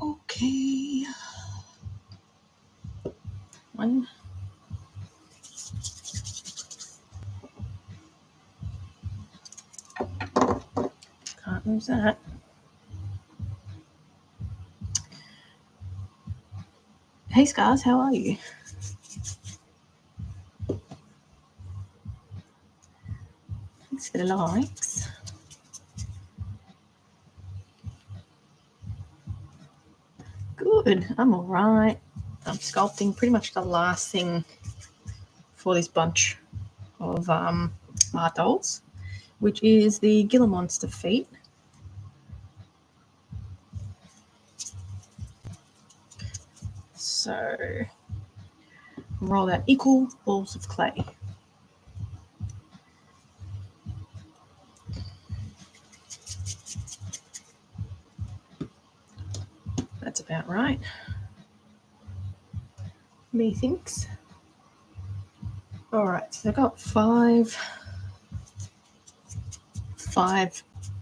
Okay. One. Can't lose that. Hey Scars, how are you? Thanks for the likes. Good, I'm all right. I'm sculpting pretty much the last thing for this bunch of art dolls, which is the Gila Monster feet. So roll out equal balls of clay. That's about right. Methinks. All right, so I've got five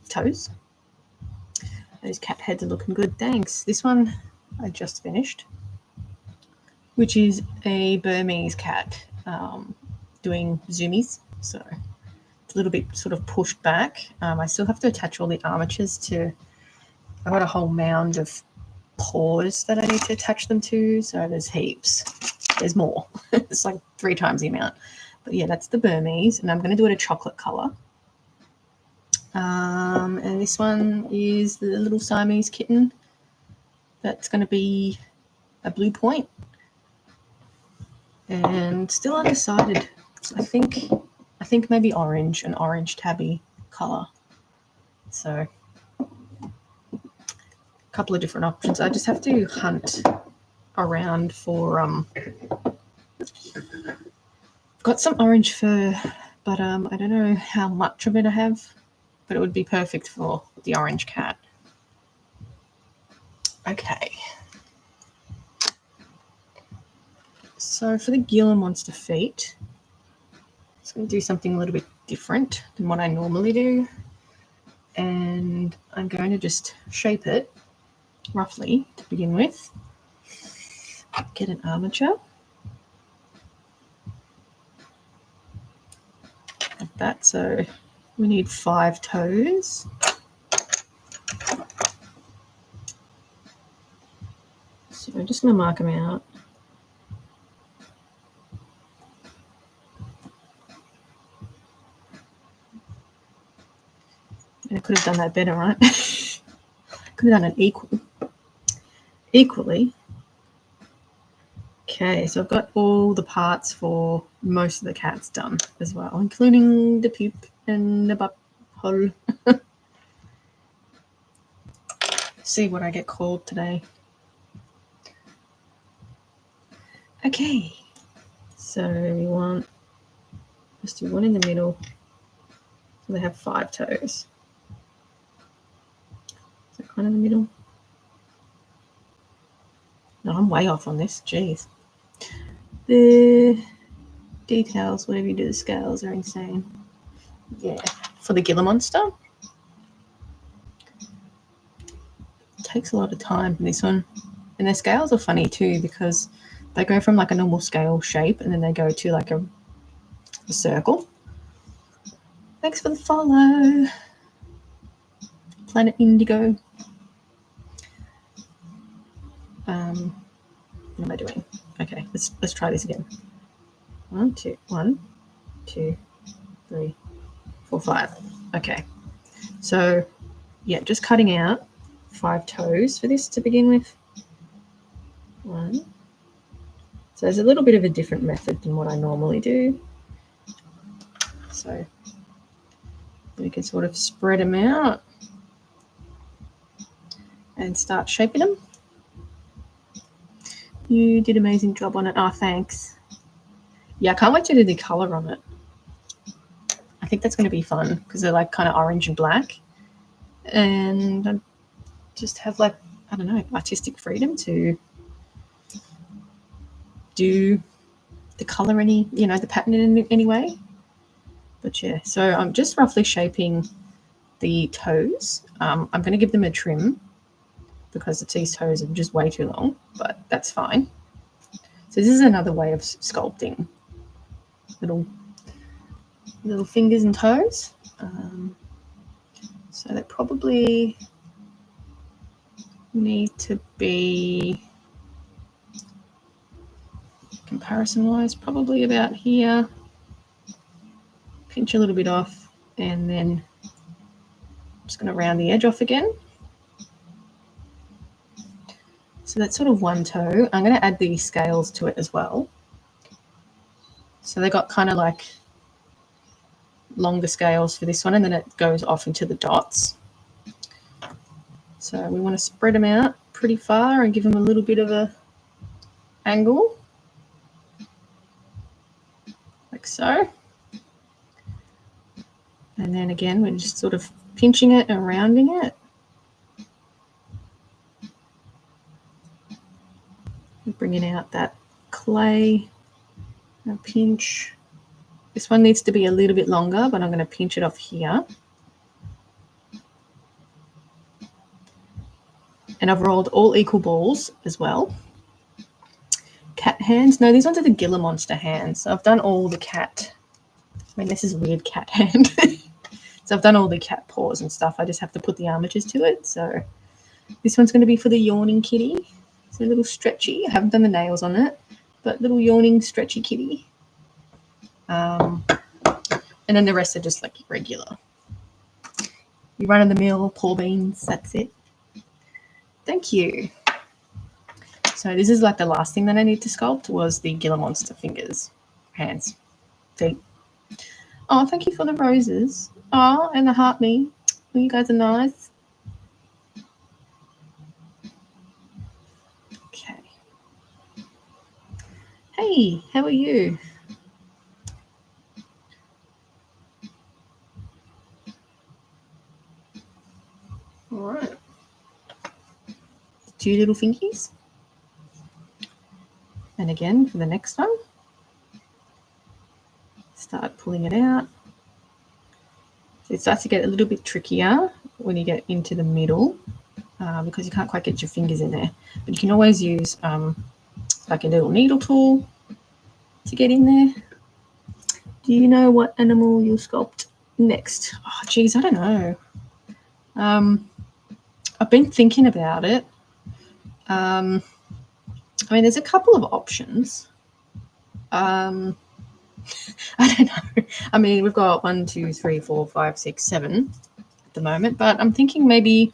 toes. Those cat heads are looking good. Thanks. This one I just finished, which is a Burmese cat doing zoomies. So it's a little bit sort of pushed back. I still have to attach all the armatures to. I've got a whole mound of paws that I need to attach them to. So there's heaps. There's more. It's like 3 times the amount. But yeah, that's the Burmese, and I'm going to do it a chocolate color. And this one is the little Siamese kitten. That's going to be a blue point. And still undecided. So I think maybe orange, an orange tabby color. So a couple of different options. I just have to hunt around for got some orange fur, but I don't know how much of it I have, but it would be perfect for the orange cat. Okay. So for the Gila Monster feet, I'm just going to do something a little bit different than what I normally do. And I'm going to just shape it roughly to begin with. Get an armature. Like that. So we need 5 toes. So I'm just going to mark them out. And I could have done that better, right? Could have done it equally. Okay, so I've got all the parts for most of the cats done as well, including the poop and the butthole. See what I get called today. Okay, so we want, let's do one in the middle. So they have 5 toes. Is that kind of the middle? No, I'm way off on this. Jeez. The details, whatever you do, the scales are insane. Yeah, for the Gila Monster. It takes a lot of time for this one. And the scales are funny too because they go from like a normal scale shape and then they go to like a circle. Thanks for the follow. Planet Indigo. What am I doing? Okay, let's try this again. 1, 2, 3, 4, 5. Okay. So yeah, just cutting out 5 toes for this to begin with. 1. So there's a little bit of a different method than what I normally do. So we can sort of spread them out and start shaping them. You did an amazing job on it. Oh, thanks. Yeah, I can't wait to do the color on it. I think that's going to be fun because they're like kind of orange and black. And I just have like, I don't know, artistic freedom to do the color the pattern in any way. But yeah, so I'm just roughly shaping the toes. I'm going to give them a trim because these toes are just way too long, but that's fine. So this is another way of sculpting little fingers and toes. So they probably need to be, comparison-wise, probably about here. Pinch a little bit off, and then I'm just going to round the edge off again. So that's sort of one toe. I'm going to add the scales to it as well. So they got kind of like longer scales for this one, and then it goes off into the dots. So we want to spread them out pretty far and give them a little bit of a angle, like so. And then again, we're just sort of pinching it and rounding it. Bringing out that clay, a pinch. This one needs to be a little bit longer, but I'm going to pinch it off here. And I've rolled all equal balls as well. Cat hands. No, these ones are the Gila Monster hands. So I've done all the cat. I mean, this is a weird cat hand. So I've done all the cat paws and stuff. I just have to put the armatures to it. So this one's going to be for the yawning kitty. It's a little stretchy. I haven't done the nails on it, but little yawning stretchy kitty. And then the rest are just like regular. You run in the mill, paw beans, that's it. Thank you. So this is like the last thing that I need to sculpt was the Gila Monster fingers, hands, feet. Oh, thank you for the roses. Oh, and the heart me. Well, you guys are nice. Okay. Hey, how are you? All right. 2 little fingies. And again for the next one. Start pulling it out. So it starts to get a little bit trickier when you get into the middle because you can't quite get your fingers in there. But you can always use like a little needle tool to get in there. Do you know what animal you'll sculpt next? Oh, geez, I don't know. I've been thinking about it. I mean, there's a couple of options. I don't know. I mean, we've got 1, 2, 3, 4, 5, 6, 7 at the moment, but I'm thinking maybe,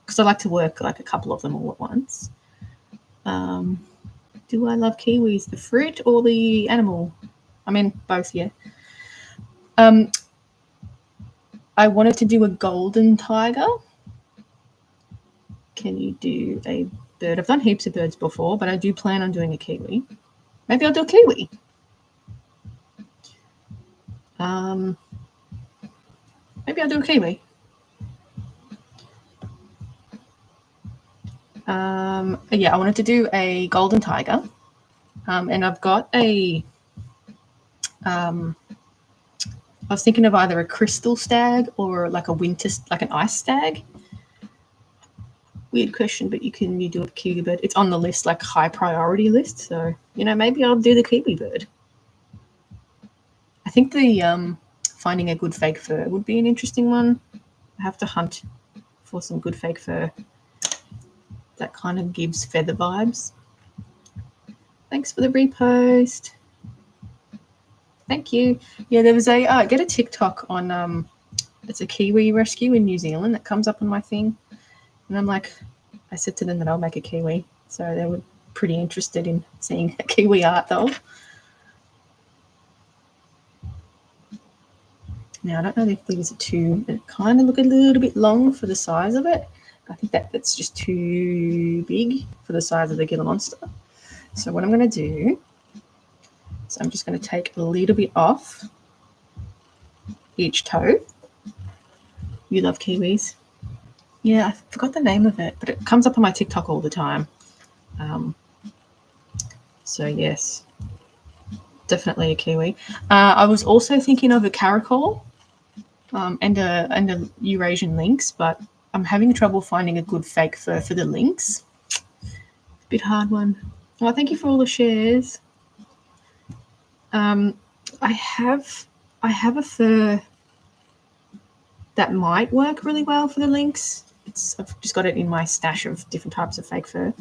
because I like to work like a couple of them all at once. Do I love kiwis, the fruit or the animal? I mean, both, yeah. I wanted to do a golden tiger. Can you do a bird? I've done heaps of birds before, but I do plan on doing a kiwi. Maybe I'll do a kiwi. Maybe I'll do a kiwi. Yeah, I wanted to do a golden tiger. And I've got a, I was thinking of either a crystal stag or like a winter, like an ice stag. Weird question, but you do a kiwi bird. It's on the list, like high priority list. So, you know, maybe I'll do the kiwi bird. I think the finding a good fake fur would be an interesting one. I have to hunt for some good fake fur. That kind of gives feather vibes. Thanks for the repost. Thank you. Yeah, there was I get a TikTok on, it's a kiwi rescue in New Zealand that comes up on my thing. And I'm like, I said to them that I'll make a kiwi. So they were pretty interested in seeing a kiwi art though. Now, I don't know if these are too, they kind of look a little bit long for the size of it. I think that's just too big for the size of the Gila Monster. So what I'm going to do is I'm just going to take a little bit off each toe. You love kiwis. Yeah, I forgot the name of it, but it comes up on my TikTok all the time. So yes, definitely a kiwi. I was also thinking of a caracal and a Eurasian lynx, but I'm having trouble finding a good fake fur for the lynx. It's a bit hard one. Oh, thank you for all the shares. I have a fur that might work really well for the lynx. I've just got it in my stash of different types of fake fur.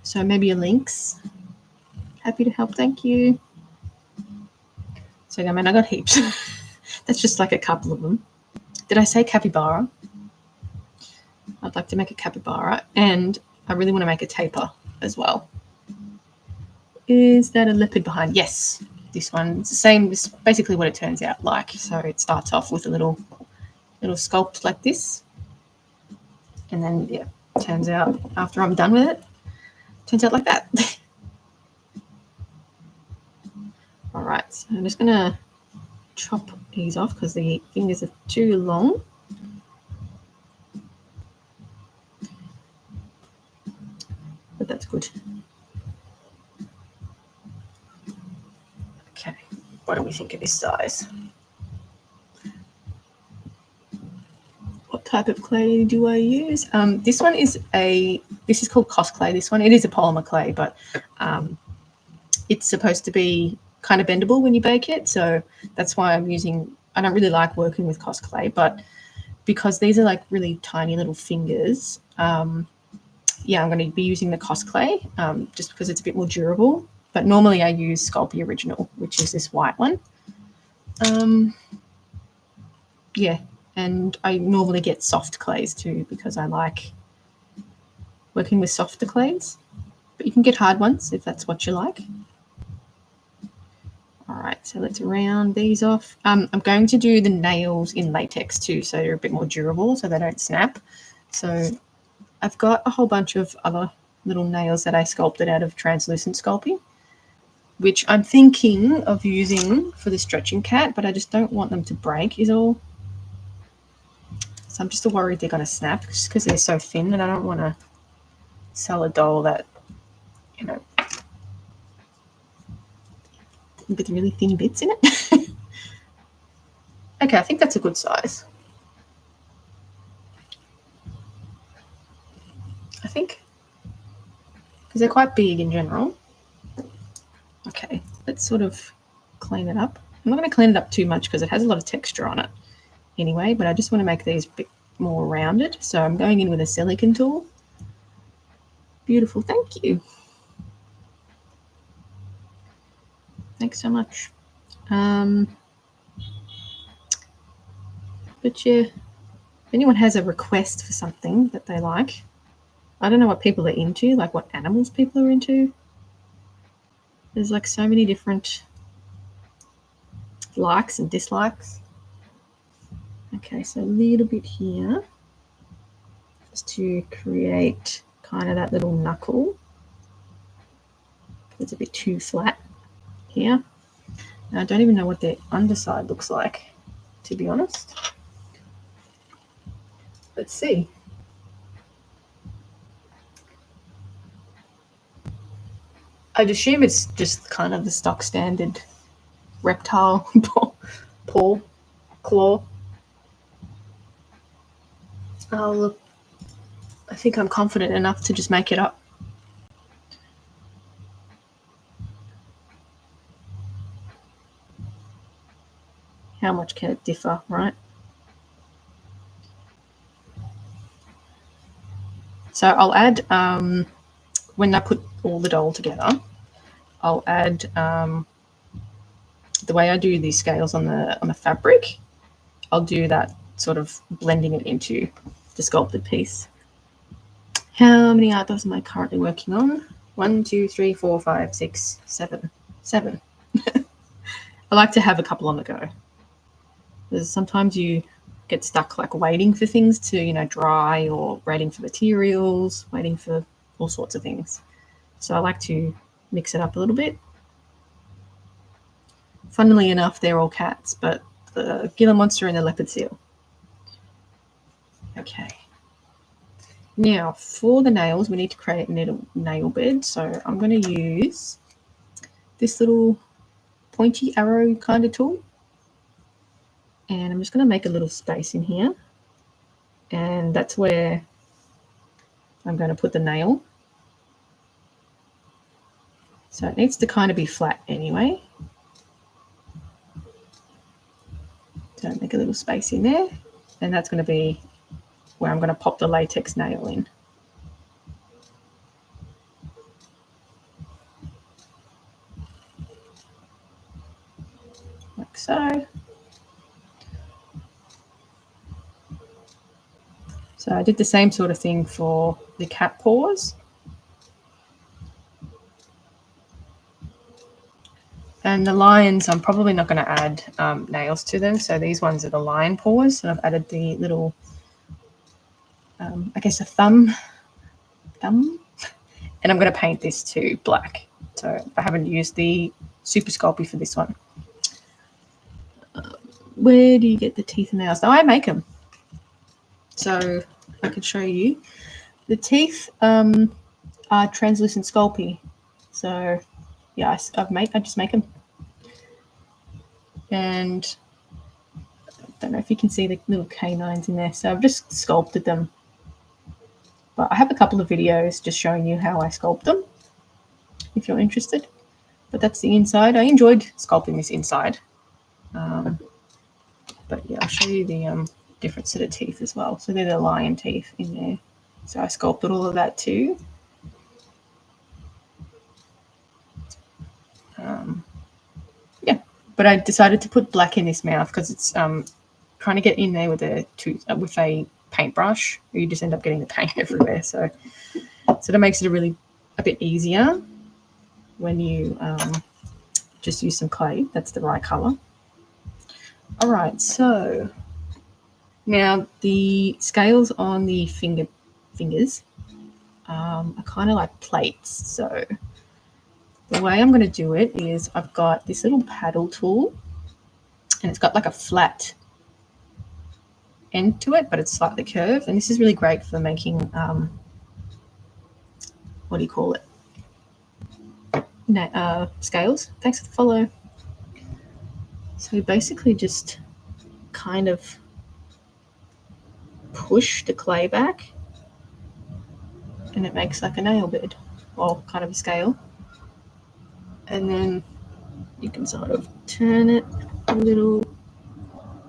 So maybe a lynx. Happy to help, thank you. So I mean, I got heaps. That's just like a couple of them. Did I say capybara? I'd like to make a capybara, and I really want to make a tapir as well. Is that a leopard behind? Yes, this one. It's the same. It's basically what it turns out like. So it starts off with a little sculpt like this, and then yeah, turns out after I'm done with it, turns out like that. All right, so I'm just gonna chop these off because the fingers are too long. But that's good. Okay, what do we think of this size? What type of clay do I use? This one is this is called Cos clay. This one, it is a polymer clay, but it's supposed to be kind of bendable when you bake it. So that's why I'm using, I don't really like working with Cos clay, but because these are like really tiny little fingers, yeah, I'm going to be using the Cos clay just because it's a bit more durable. But normally I use Sculpting Original, which is this white one. Yeah, and I normally get soft clays too because I like working with softer clays. But you can get hard ones if that's what you like. All right, so let's round these off. I'm going to do the nails in latex too, so they're a bit more durable, so they don't snap. So I've got a whole bunch of other little nails that I sculpted out of translucent Sculpting, which I'm thinking of using for the stretching cat, but I just don't want them to break is all. So I'm just worried they're going to snap just because they're so thin, and I don't want to sell a doll that, you know, with really thin bits in it. Okay, I think that's a good size. I think, because they're quite big in general. Okay, let's sort of clean it up. I'm not going to clean it up too much because it has a lot of texture on it anyway, but I just want to make these a bit more rounded. So I'm going in with a silicone tool. Beautiful, thank you. Thanks so much. But yeah, if anyone has a request for something that they like, I don't know what people are into, like what animals people are into. There's like so many different likes and dislikes. Okay, so a little bit here just to create kind of that little knuckle. It's a bit too flat here. Now, I don't even know what the underside looks like, to be honest. Let's see. I'd assume it's just kind of the stock standard reptile paw, claw. Oh, look, I think I'm confident enough to just make it up. How much can it differ, right? So I'll add, when I put all the doll together, I'll add, the way I do these scales on the fabric, I'll do that sort of blending it into the sculpted piece. How many art dolls am I currently working on? 1, 2, 3, 4, 5, 6, 7. 7. I like to have a couple on the go. Because sometimes you get stuck like waiting for things to, you know, dry, or waiting for materials, waiting for all sorts of things. So I like to mix it up a little bit. Funnily enough, they're all cats, but the Gila monster and the leopard seal. Okay. Now, for the nails, we need to create a nail bed. So I'm going to use this little pointy arrow kind of tool. And I'm just going to make a little space in here. And that's where I'm going to put the nail. So it needs to kind of be flat anyway. So make a little space in there. And that's going to be where I'm going to pop the latex nail in. Like so. So I did the same sort of thing for the cat paws. And the lions, I'm probably not going to add nails to them. So these ones are the lion paws. And I've added the little, I guess a thumb. And I'm going to paint this to black. So I haven't used the Super Sculpey for this one. Where do you get the teeth and nails? No, I make them. So I could show you. The teeth are translucent Sculpey. So yeah, I just make them. And I don't know if you can see the little canines in there. So I've just sculpted them. But I have a couple of videos just showing you how I sculpt them, if you're interested. But that's the inside. I enjoyed sculpting this inside. But yeah, I'll show you the different set of teeth as well. So they're the lion teeth in there. So I sculpted all of that too. Yeah, but I decided to put black in this mouth because it's trying to get in there with a paintbrush. You just end up getting the paint everywhere. So that makes it a bit easier when you just use some clay. That's the right color. All right, so now the scales on the fingers are kind of like plates. So the way I'm going to do it is I've got this little paddle tool, and it's got like a flat end to it, but it's slightly curved. And this is really great for making, what do you call it? Scales. Thanks for the follow. So basically just kind of push the clay back, and it makes like a nail bed, or kind of a scale. And then you can sort of turn it a little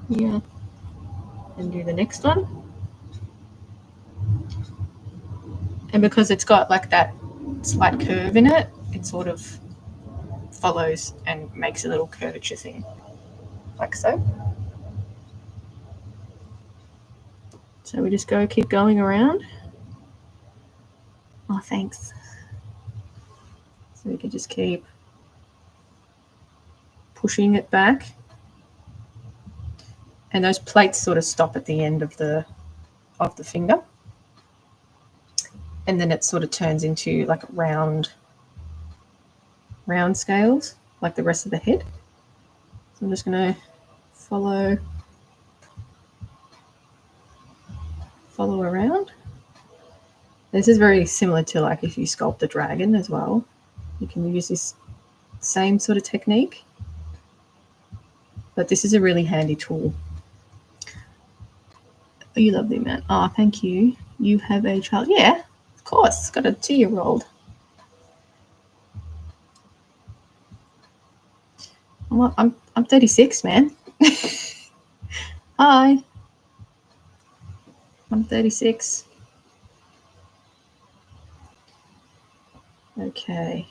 here and do the next one. And because it's got like that slight curve in it, it sort of follows and makes a little curvature thing, like so. So we just keep going around. Oh, thanks. So we can just keep pushing it back. And those plates sort of stop at the end of the finger. And then it sort of turns into like round scales, like the rest of the head. So I'm just going to follow around. This is very similar to like if you sculpt a dragon as well. You can use this same sort of technique. But this is a really handy tool. Oh, you lovely, man. Oh, thank you. You have a child. Yeah, of course. Got a 2-year-old. I'm 36, man. Hi. I'm 36. Okay.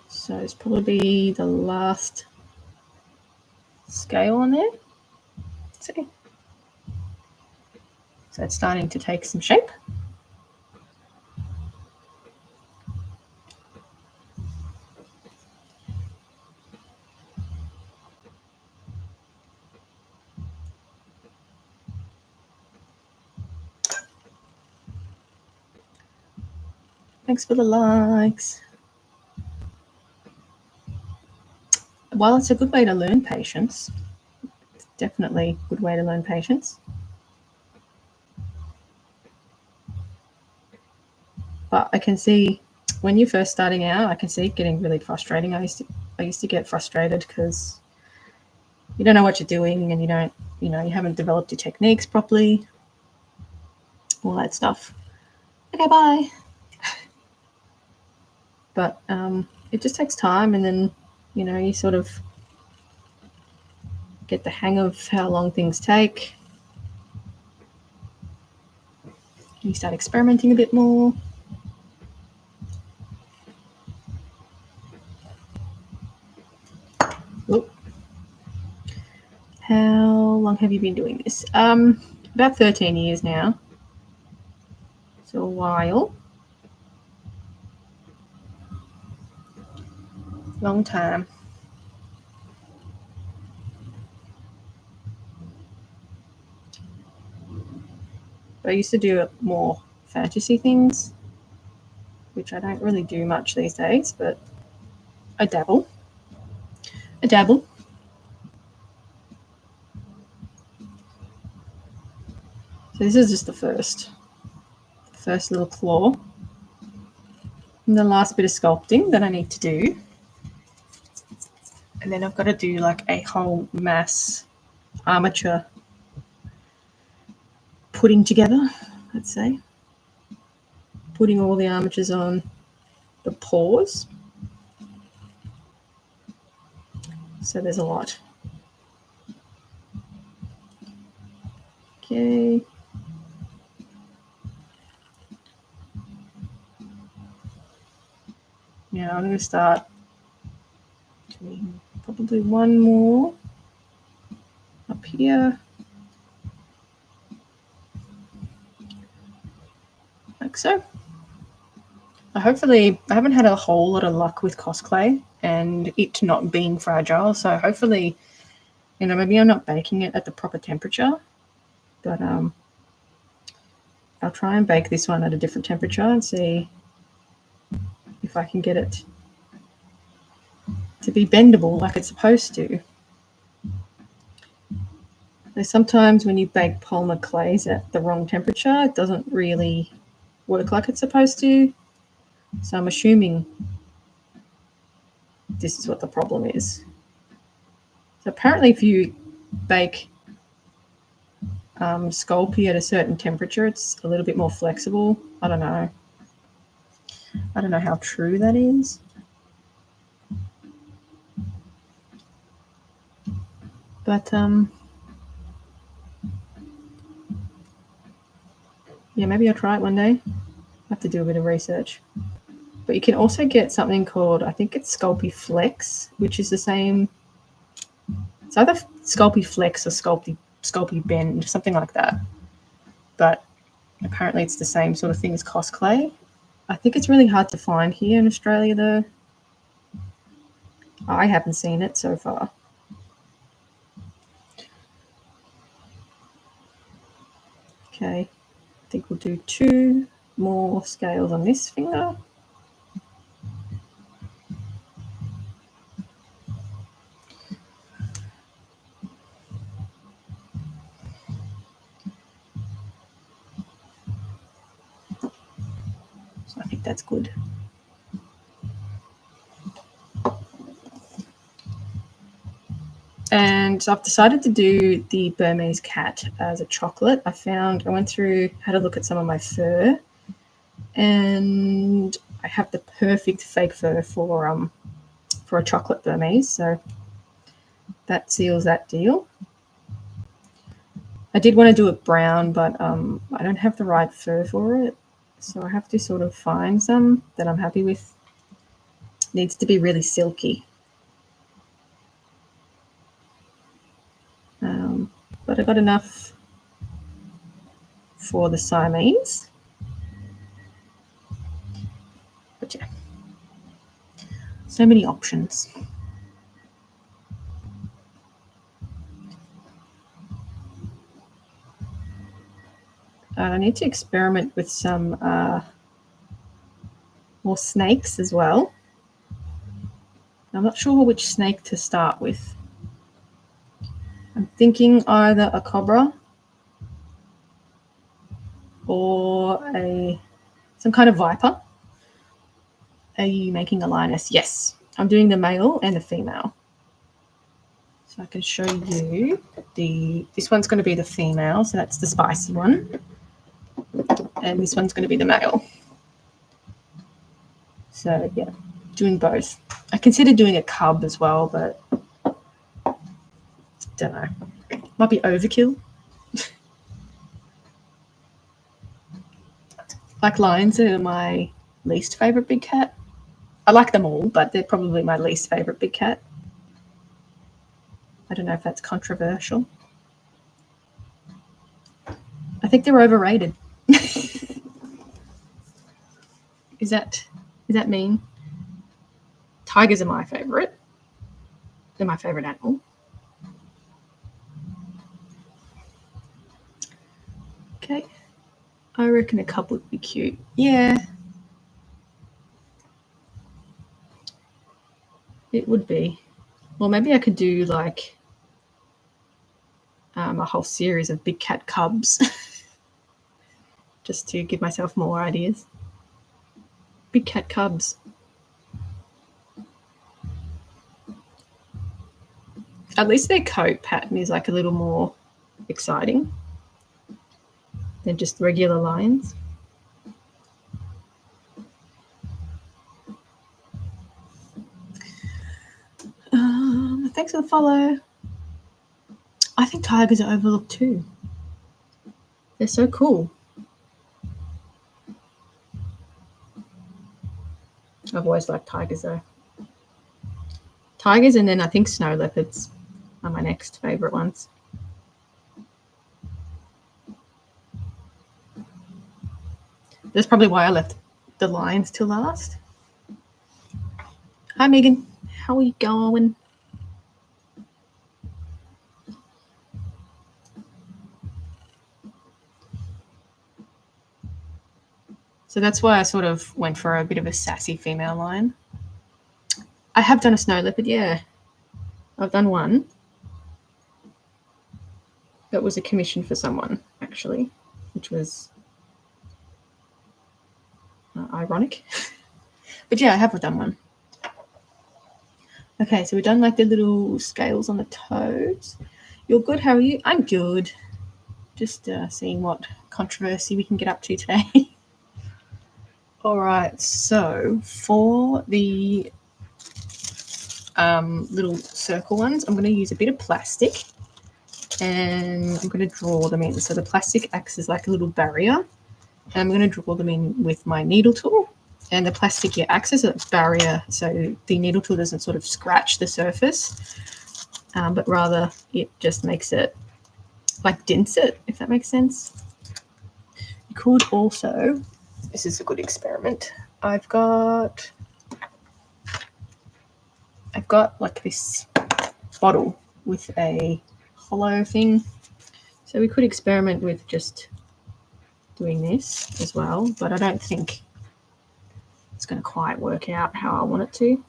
So it's probably the last scale on there. Let's see. So it's starting to take some shape. Thanks for the likes. While it's a good way to learn patience, it's definitely a good way to learn patience. But I can see when you're first starting out, I can see it getting really frustrating. I used to get frustrated because you don't know what you're doing, and you haven't developed your techniques properly, all that stuff. Okay, bye. But it just takes time, and then you sort of get the hang of how long things take. You start experimenting a bit more. Oop. How long have you been doing this? About 13 years now. So a while. Long time. But I used to do more fantasy things, which I don't really do much these days, but I dabble. So this is just the first little claw. And the last bit of sculpting that I need to do. And then I've got to do like a whole mass armature putting together, let's say. Putting all the armatures on the paws. So there's a lot. Okay. Now I'm going to start doing probably one more up here. Like so. Hopefully, I haven't had a whole lot of luck with cosplay and it not being fragile. So hopefully, maybe I'm not baking it at the proper temperature, but I'll try and bake this one at a different temperature and see if I can get it to be bendable like it's supposed to. So sometimes when you bake polymer clays at the wrong temperature, it doesn't really work like it's supposed to. So I'm assuming this is what the problem is. So apparently if you bake Sculpey at a certain temperature, it's a little bit more flexible. I don't know how true that is. But yeah, maybe I'll try it one day. I have to do a bit of research. But you can also get something called, I think it's Sculpey Flex, which is the same. It's either Sculpey Flex or Sculpey Bend, something like that. But apparently it's the same sort of thing as cosplay. I think it's really hard to find here in Australia, though. I haven't seen it so far. Okay, I think we'll do 2 more scales on this finger. So I think that's good. And so I've decided to do the Burmese cat as a chocolate. I went through, had a look at some of my fur, and I have the perfect fake fur for a chocolate Burmese. So that seals that deal. I did want to do it brown, but I don't have the right fur for it. So I have to sort of find some that I'm happy with. It needs to be really silky. But I got enough for the Siamese. But yeah, so many options. I need to experiment with some more snakes as well. I'm not sure which snake to start with. I'm thinking either a cobra or some kind of viper. Are you making a lioness? Yes, I'm doing the male and the female. So I can show you this one's going to be the female, so that's the spicy one. And this one's going to be the male. So yeah, doing both. I considered doing a cub as well, but don't know. Might be overkill. Like lions are my least favourite big cat. I like them all, but they're probably my least favourite big cat. I don't know if that's controversial. I think they're overrated. Is that mean? Tigers are my favourite. They're my favourite animal. Okay. I reckon a cub would be cute. Yeah. It would be. Well, maybe I could do like a whole series of big cat cubs just to give myself more ideas. Big cat cubs. At least their coat pattern is like a little more exciting than just regular lions. Thanks for the follow. I think tigers are overlooked too. They're so cool. I've always liked tigers though. Tigers, and then I think snow leopards are my next favourite ones. That's probably why I left the lions till last. Hi Megan, how are you going? So that's why I sort of went for a bit of a sassy female lion. I have done a snow leopard, yeah. I've done one. That was a commission for someone, actually, which was ironic. But yeah, I have done one. Okay, so we've done like the little scales on the toes. You're good, how are you? I'm good. Just seeing what controversy we can get up to today. All right, so for the little circle ones, I'm going to use a bit of plastic and I'm going to draw them in. So the plastic acts as like a little barrier, and I'm going to draw them in with my needle tool. And the plastic here acts as a barrier, so the needle tool doesn't sort of scratch the surface, but rather it just makes it like dents it, if that makes sense. You could also, this is a good experiment. I've got like this bottle with a hollow thing. So we could experiment with just doing this as well, but I don't think it's going to quite work out how I want it to.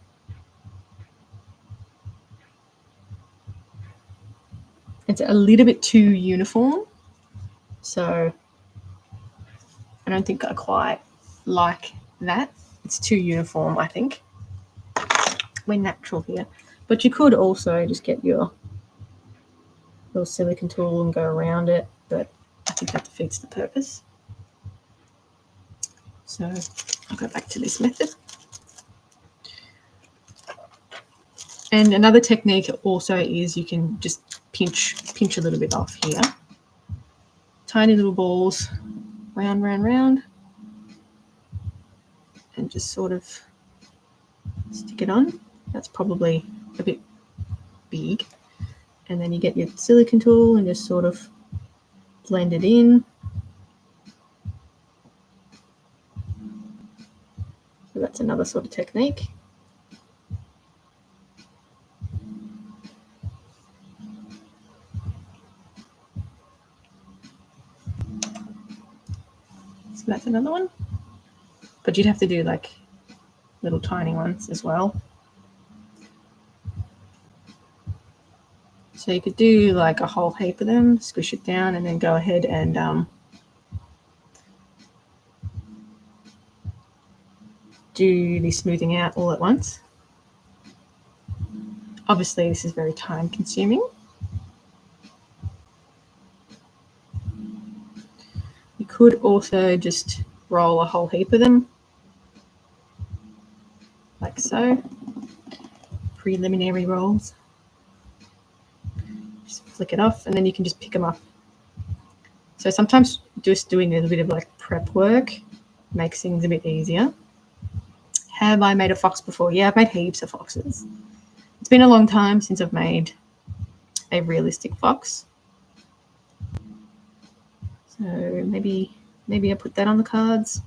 It's a little bit too uniform, so I don't think I quite like that. It's too uniform, I think. We're natural here. But you could also just get your little silicone tool and go around it, but I think that defeats the purpose. So I'll go back to this method. And another technique also is you can just pinch a little bit off here. Tiny little balls, round, round, round, and just sort of stick it on. That's probably a bit big. And then you get your silicone tool and just sort of blend it in. So that's another sort of technique. So that's another one. But you'd have to do like little tiny ones as well. So you could do like a whole heap of them, squish it down, and then go ahead and do the smoothing out all at once. Obviously, this is very time consuming. You could also just roll a whole heap of them, like so. Preliminary rolls. Just flick it off, and then you can just pick them up. So sometimes just doing a little bit of like prep work makes things a bit easier. Have I made a fox before? Yeah, I've made heaps of foxes. It's been a long time since I've made a realistic fox. So maybe I put that on the cards.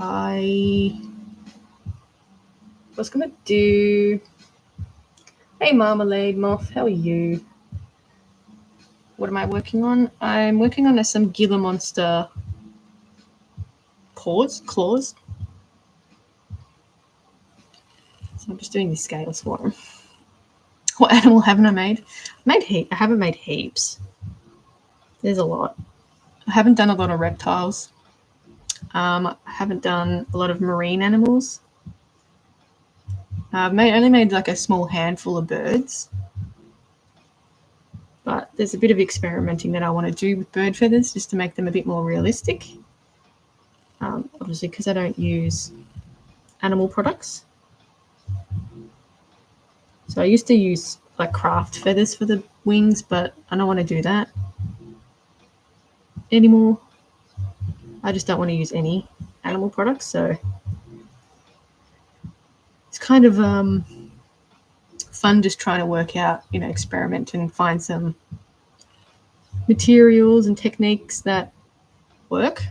I was going to do... Hey, Marmalade Moth, how are you? What am I working on? I'm working on some Gila Monster claws. So I'm just doing the scales for them. What animal haven't I made? I haven't made heaps. There's a lot. I haven't done a lot of reptiles. I haven't done a lot of marine animals. I've only made like a small handful of birds. But there's a bit of experimenting that I want to do with bird feathers just to make them a bit more realistic. Obviously, because I don't use animal products. So I used to use like craft feathers for the wings, but I don't want to do that anymore. I just don't want to use any animal products. So it's kind of fun just trying to work out, experiment and find some materials and techniques that work.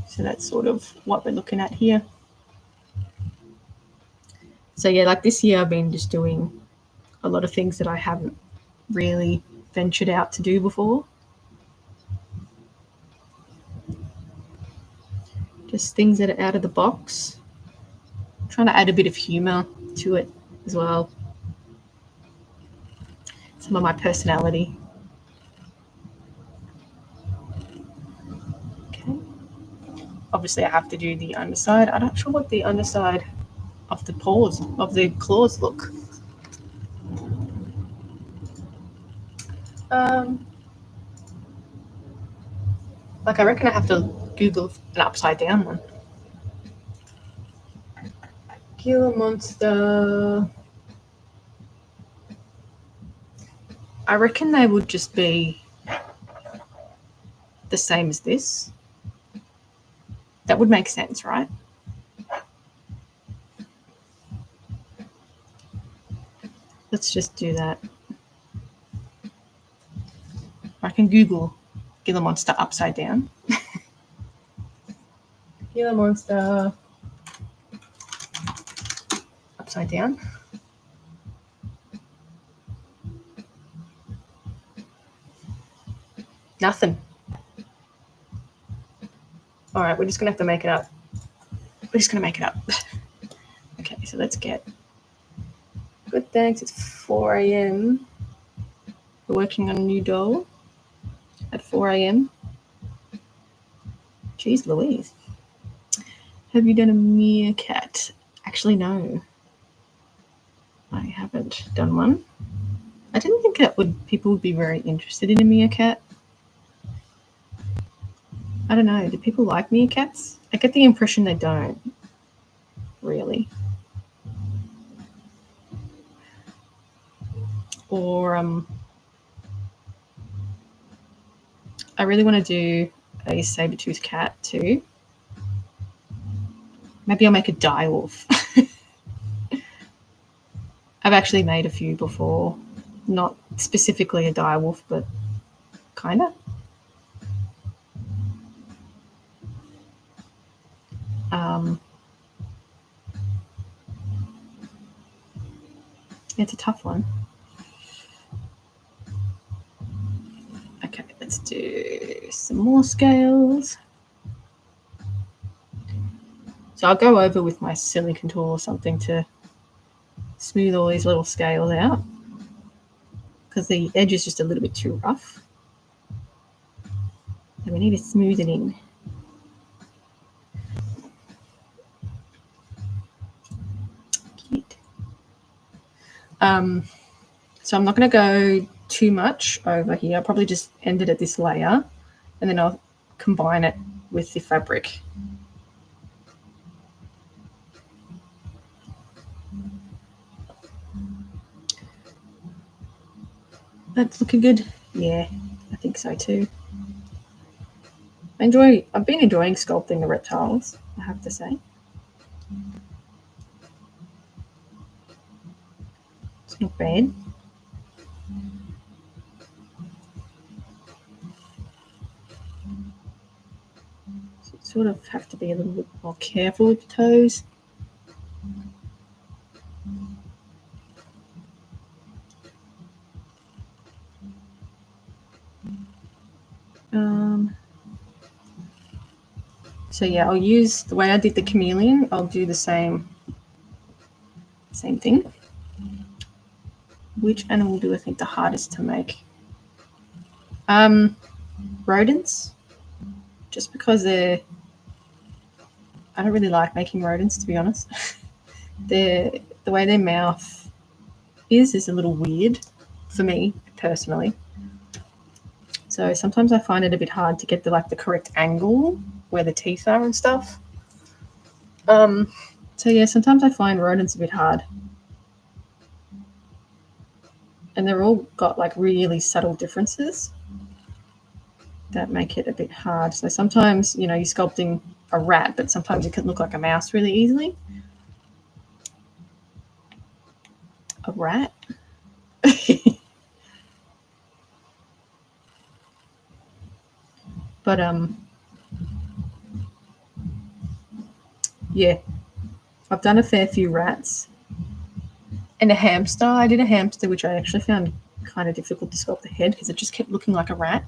So that's sort of what we're looking at here. So yeah, like this year I've been just doing a lot of things that I haven't really ventured out to do before. Just things that are out of the box. I'm trying to add a bit of humor to it as well. Some of my personality. Okay. Obviously I have to do the underside. I'm not sure what the underside of the paws, of the claws look. Like I reckon I have to Google an upside down one. Gila Monster. I reckon they would just be the same as this. That would make sense, right? Let's just do that. I can Google Gila Monster upside down. Gila Monster upside down. Nothing. All right, we're just going to have to make it up. We're just going to make it up. Okay, so let's get... Good, thanks. It's 4 a.m. We're working on a new doll at 4 a.m. Jeez Louise. Have you done a meerkat? Actually, no. I haven't done one. I didn't think people would be very interested in a meerkat. I don't know. Do people like meerkats? I get the impression they don't. Really. Or I really want to do a saber-toothed cat too. Maybe I'll make a direwolf. I've actually made a few before. Not specifically a direwolf, but kind of. It's a tough one. Okay, let's do some more scales. So I'll go over with my silicone tool or something to smooth all these little scales out because the edge is just a little bit too rough. So we need to smooth it in. Cute. So I'm not going to go too much over here. I'll probably just end it at this layer, and then I'll combine it with the fabric. That's looking good. Yeah, I think so too. I've been enjoying sculpting the reptiles, I have to say. It's not bad. So you sort of have to be a little bit more careful with your toes. So yeah, I'll use the way I did the chameleon. I'll do the same thing. Which animal do I think the hardest to make? Rodents. Just because I don't really like making rodents, to be honest. The way their mouth is a little weird for me personally. So sometimes I find it a bit hard to get the correct angle where the teeth are and stuff. So yeah, sometimes I find rodents a bit hard. And they're all got really subtle differences that make it a bit hard. So sometimes, you're sculpting a rat, but sometimes it can look like a mouse really easily. A rat? But yeah, I've done a fair few rats and a hamster. I did a hamster, which I actually found kind of difficult to sculpt the head because it just kept looking like a rat.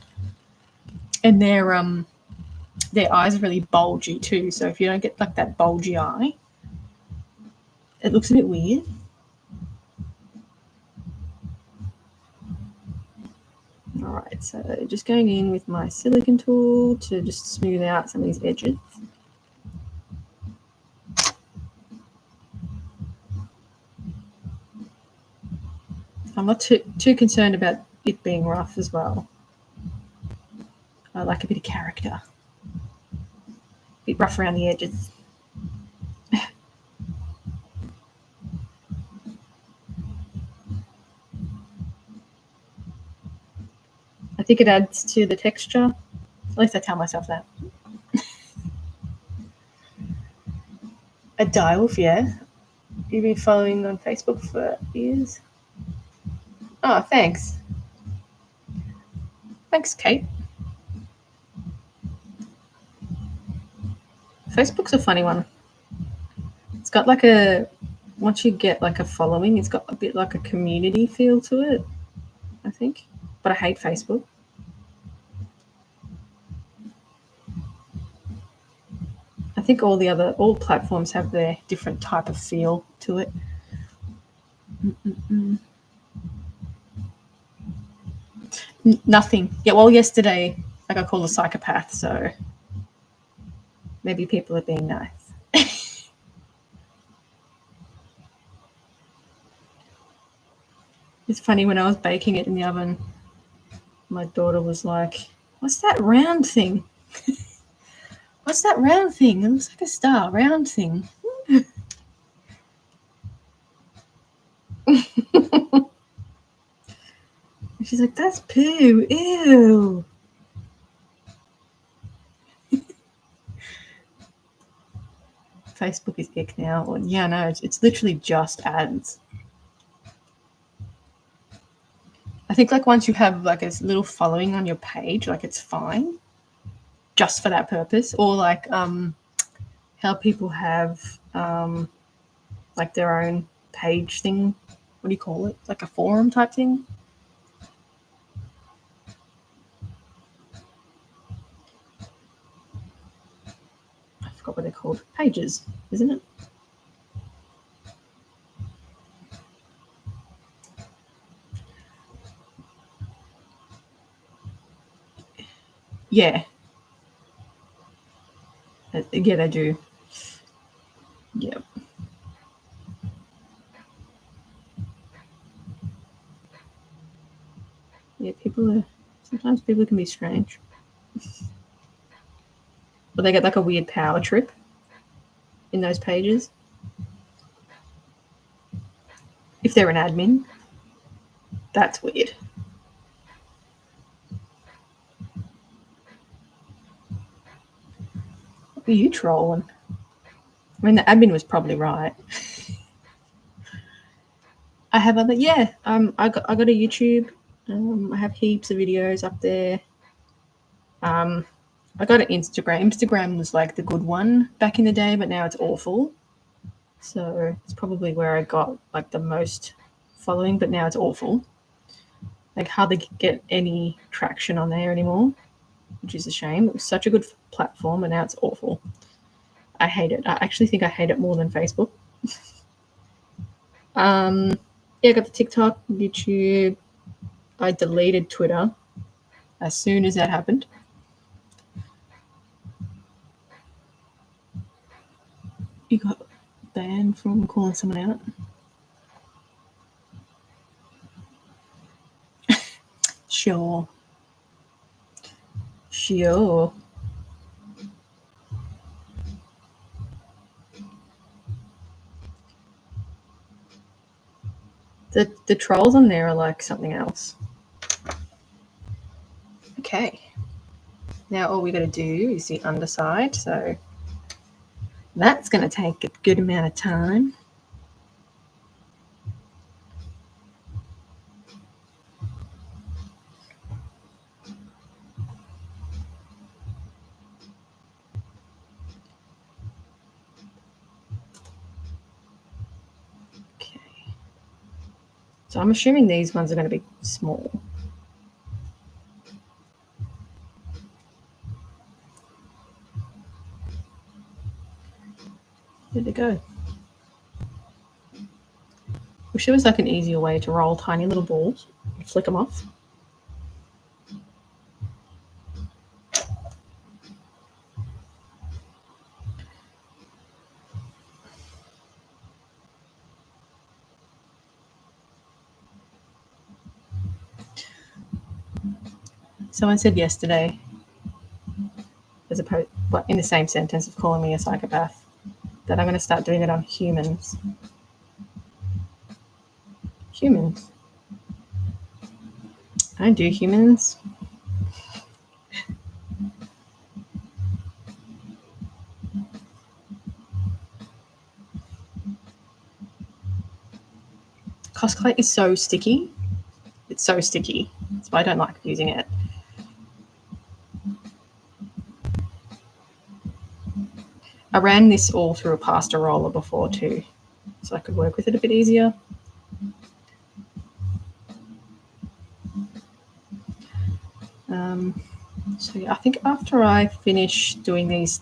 And their eyes are really bulgy too. So if you don't get that bulgy eye, it looks a bit weird. All right, so just going in with my silicone tool to just smooth out some of these edges. I'm not too concerned about it being rough as well. I like a bit of character. A bit rough around the edges. I think it adds to the texture. At least I tell myself that. A die-off, yeah. You've been following on Facebook for years. Oh, thanks. Thanks, Kate. Facebook's a funny one. It's got once you get a following, it's got a bit like a community feel to it, I think. But I hate Facebook. I think all platforms have their different type of feel to it. Nothing. Yeah, well, yesterday I got called a psychopath, so maybe people are being nice. It's funny, when I was baking it in the oven, my daughter was like, "What's that round thing? What's that round thing? It looks like a star, round thing." She's like, "That's poo, ew." Facebook is ick now. Well, yeah, no, it's literally just ads. I think once you have a little following on your page, it's fine, just for that purpose. Or how people have their own page thing. What do you call it? Like a forum type thing. I forgot what they're called. Pages, isn't it? Yeah. Yeah, they do. Yeah. Yeah, sometimes people can be strange. But they get like a weird power trip in those pages. If they're an admin, that's weird. What were you trolling? I mean, the admin was probably right. I have other, I got a YouTube. I have heaps of videos up there. I got an Instagram. Instagram was like the good one back in the day, but now it's awful. So it's probably where I got like the most following, but now it's awful. Like hardly get any traction on there anymore, which is a shame. It was such a good platform, and now it's awful. I hate it. I actually think I hate it more than Facebook. Yeah, I got the TikTok, YouTube. I deleted Twitter as soon as that happened. You got banned from calling someone out? Sure. The trolls on there are like something else. Okay. Now all we got to do is the underside. So that's going to take a good amount of time. Okay. So I'm assuming these ones are going to be small. There they go. Wish there was like an easier way to roll tiny little balls and flick them off. Someone said yesterday, as opposed, but in the same sentence of calling me a psychopath, that I'm going to start doing it on humans. Humans. I don't do humans. Cosplay is so sticky. It's so sticky. That's why I don't like using it. I ran this all through a pasta roller before too, so I could work with it a bit easier. So yeah, I think after I finish doing these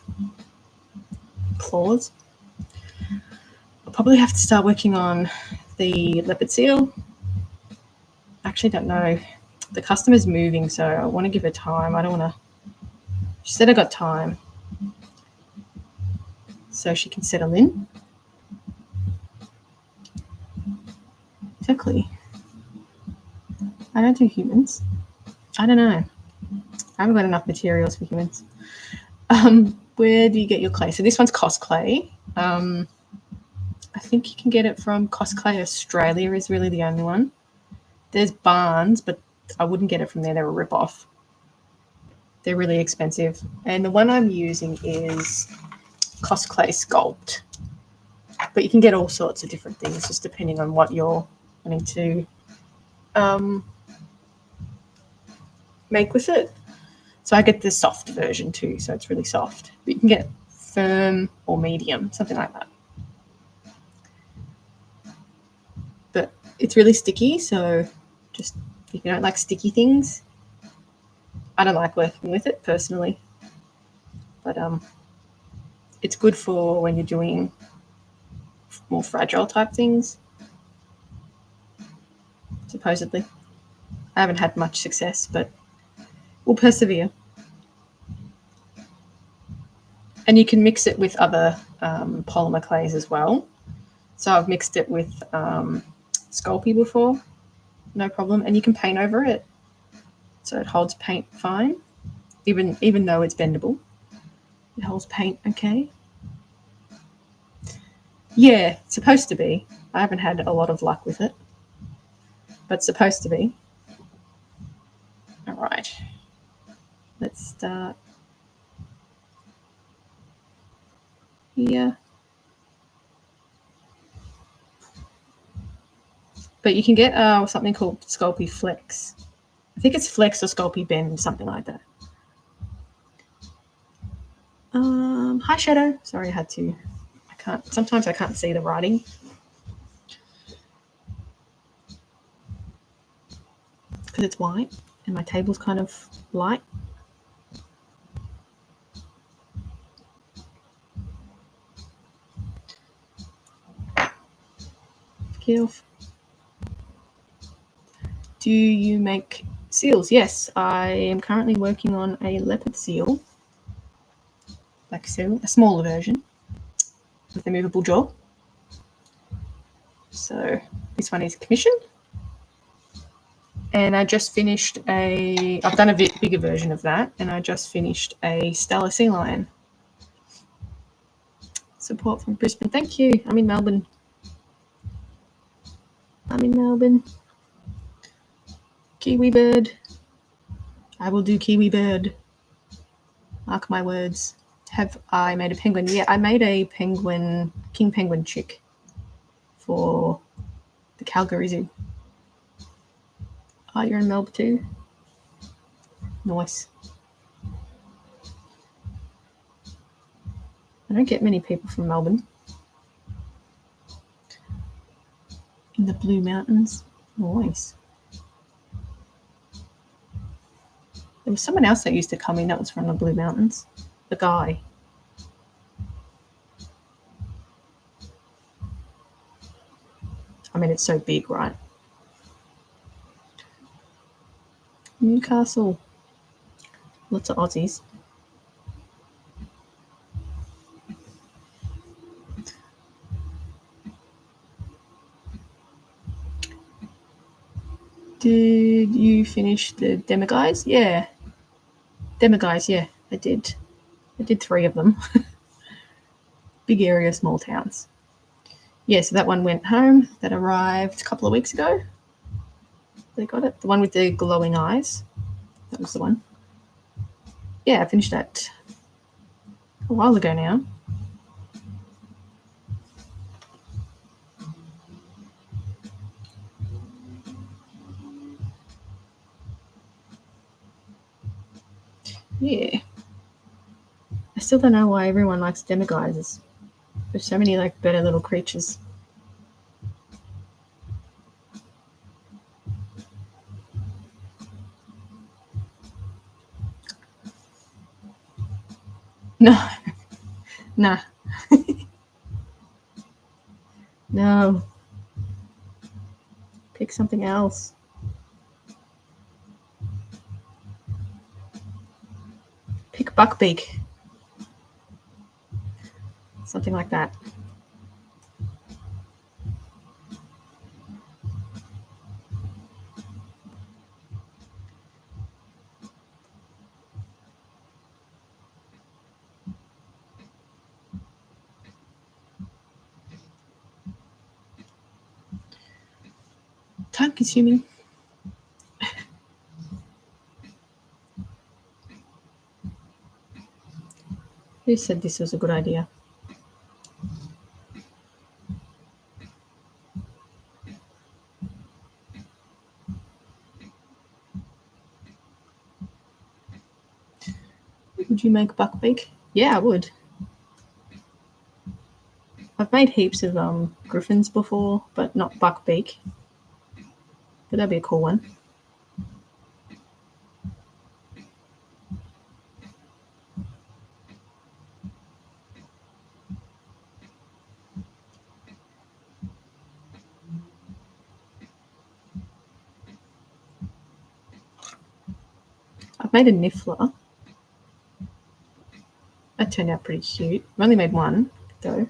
claws, I'll probably have to start working on the leopard seal. I actually don't know. The customer's moving, so I want to give her time. I don't want to. She said I got time, so she can settle in. Exactly. I don't do humans. I don't know. I haven't got enough materials for humans. Where do you get your clay? So this one's Cosclay. I think you can get it from Cosclay Australia is really the only one. There's Barnes, but I wouldn't get it from there. They're a rip-off. They're really expensive. And the one I'm using is Cosclay Sculpt. But you can get all sorts of different things just depending on what you're wanting to make with it. So I get the soft version too, so it's really soft. But you can get firm or medium, something like that. But it's really sticky, so just if you don't like sticky things, I don't like working with it personally. But it's good for when you're doing more fragile type things, supposedly. I haven't had much success, but we'll persevere. And you can mix it with other polymer clays as well. So I've mixed it with Sculpting before, no problem. And you can paint over it, so it holds paint fine, even though it's bendable. It holds paint okay. Yeah, it's supposed to be. I haven't had a lot of luck with it, but it's supposed to be. All right, let's start here. But you can get something called Sculpey Flex. I think it's Flex or Sculpey Bend, something like that. Hi Shadow. Sorry, I had to. Sometimes I can't see the writing. Because it's white and my table's kind of light. Off. Do you make seals? Yes, I am currently working on a leopard seal, like so, a smaller version with a movable jaw. So this one is commission, and I just finished I've done a bit bigger version of that, and I just finished a Stella sea lion. Support from Brisbane. Thank you. I'm in Melbourne. Kiwi bird. I will do kiwi bird. Mark my words. Have I made a penguin? Yeah, I made a penguin, king penguin chick for the Calgary Zoo. Oh, you're in Melbourne too? Nice. I don't get many people from Melbourne. In the Blue Mountains. Nice. There was someone else that used to come in that was from the Blue Mountains. The guy. I mean, it's so big, right? Newcastle. Lots of Aussies. Did you finish the Demiguise? Yeah. Demiguise, yeah, I did. I did 3 of them. Big area, small towns. Yeah, so that one went home. That arrived a couple of weeks ago. They got it. The one with the glowing eyes. That was the one. Yeah, I finished that a while ago now. Yeah. I still don't know why everyone likes Demiguises. There's so many like better little creatures. No. Nah. No. Pick something else. Pick Buckbeak. Something like that. Time consuming. Who said this was a good idea? Would you make Buckbeak? Yeah, I would. I've made heaps of griffins before, but not Buckbeak. But that'd be a cool one. I've made a Niffler. That turned out pretty cute. I've only made one, though.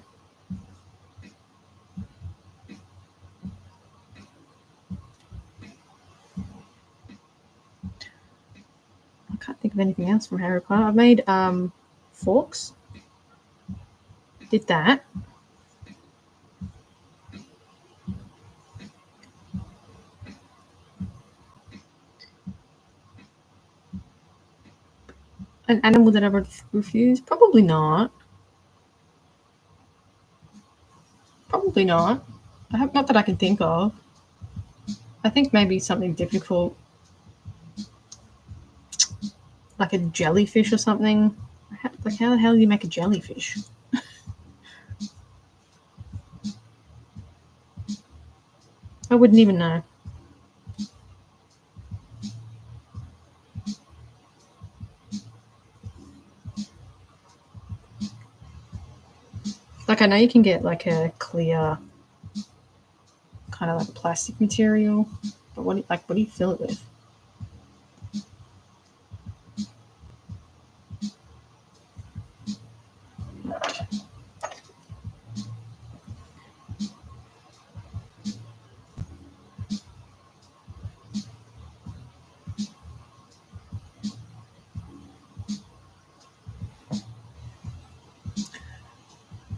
I can't think of anything else from Harry Potter. I've made forks. Did that. An animal that I would refuse? Probably not. Probably not. Not that I can think of. I think maybe something difficult, like a jellyfish or something. Like, how the hell do you make a jellyfish? I wouldn't even know. Like, I know you can get like a clear, kind of like plastic material, but what do you fill it with?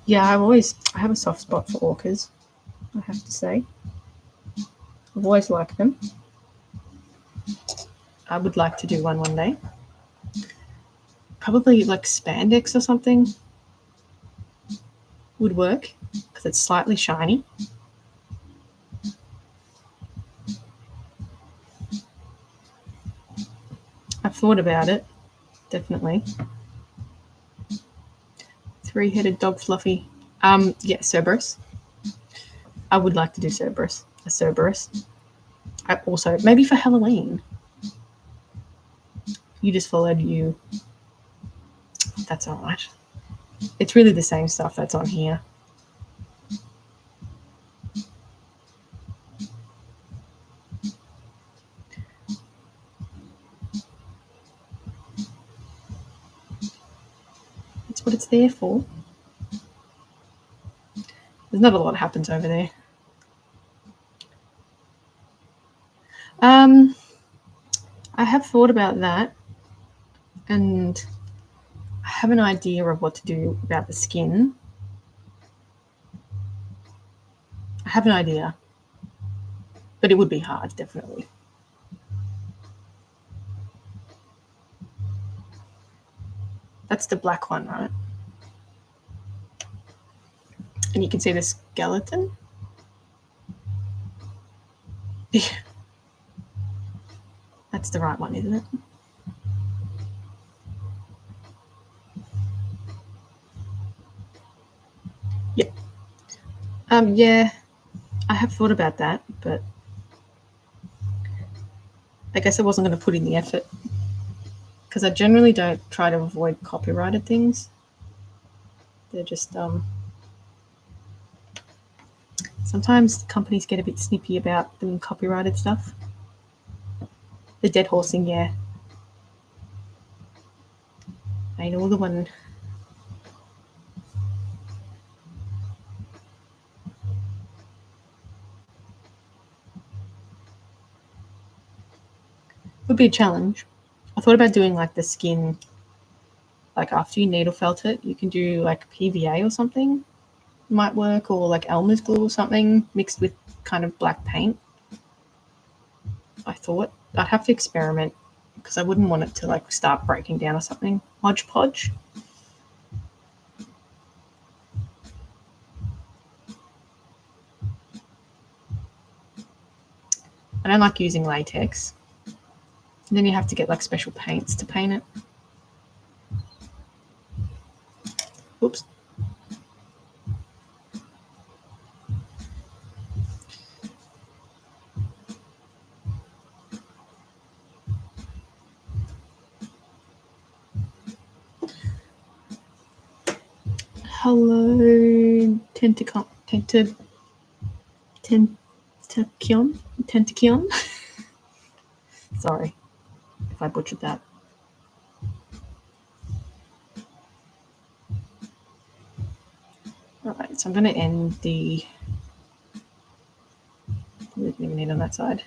Yeah, I have a soft spot for orcas, I have to say. I've always liked them. I would like to do one day. Probably like spandex or something would work because it's slightly shiny. I've thought about it, definitely. Three-headed dog fluffy. Yeah, Cerberus. I would like to do Cerberus. A Cerberus. Also, maybe for Halloween. You just followed you. That's all right. It's really the same stuff that's on here. That's what it's there for. There's not a lot happens over there. I have thought about that, and I have an idea of what to do about the skin. I have an idea, but it would be hard, definitely. That's the black one, right? And you can see the skeleton. That's the right one, isn't it? Yep. Yeah, I have thought about that, but I guess I wasn't going to put in the effort because I generally don't try to avoid copyrighted things. They're just sometimes companies get a bit snippy about doing copyrighted stuff. The dead horsing, yeah. I know the one. Would be a challenge. I thought about doing like the skin, like after you needle felt it, you can do like PVA or something. Might work, or like Elmer's glue or something mixed with kind of black paint. I thought I'd have to experiment because I wouldn't want it to like start breaking down or something. Hodgepodge. I don't like using latex. And then you have to get like special paints to paint it. Oops. Hello, Tentacion. Sorry if I butchered that. So I'm going to end the, we didn't even need on that side,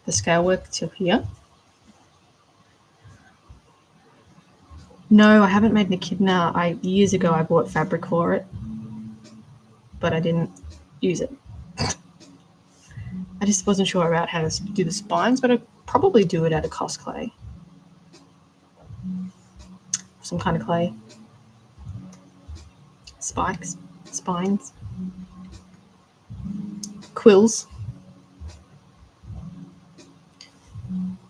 the scale work till here. No, I haven't made an echidna. Years ago I bought fabric for it, but I didn't use it. I just wasn't sure about how to do the spines, but I'd probably do it out of Cos clay. Some kind of clay. Spikes, spines, quills.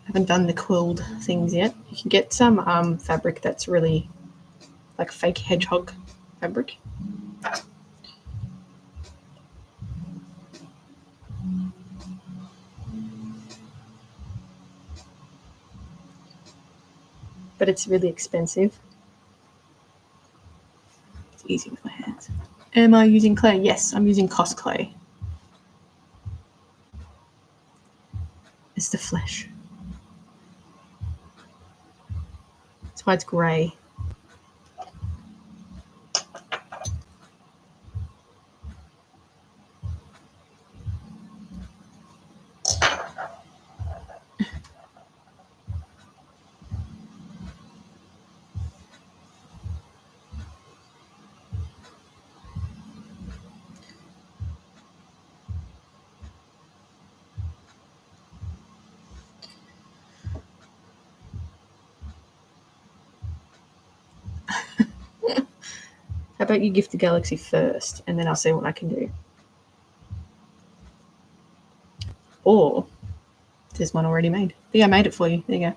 Haven't done the quilled things yet. You can get some fabric that's really like fake hedgehog fabric. But it's really expensive. It's easy with my hands. Am I using clay? Yes, I'm using Cos clay. It's the flesh. That's why it's grey. How about you gift the galaxy first, and then I'll see what I can do. Or there's one already made. Yeah, I made it for you. There you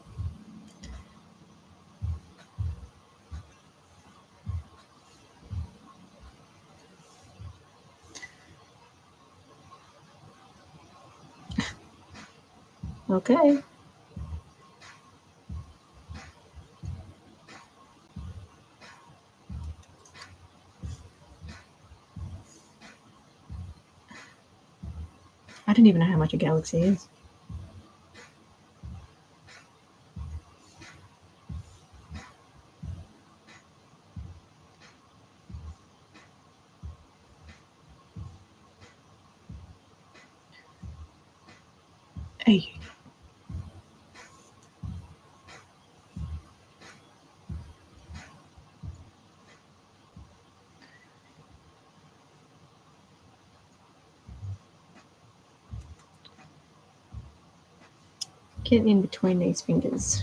go. Okay. I don't even know how much a galaxy is. Hey. Get in between these fingers.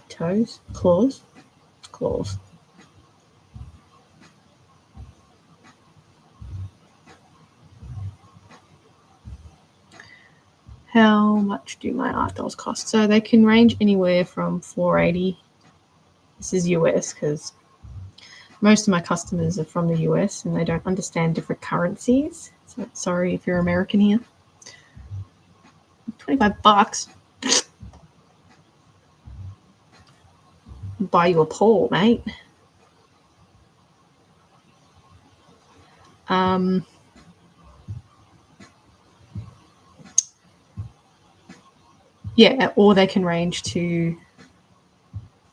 Toes, claws, claws. How much do my art dolls cost? So they can range anywhere from $4.80. This is US because most of my customers are from the US and they don't understand different currencies. So sorry if you're American here. $25. Buy you a pole, mate. Yeah, or they can range to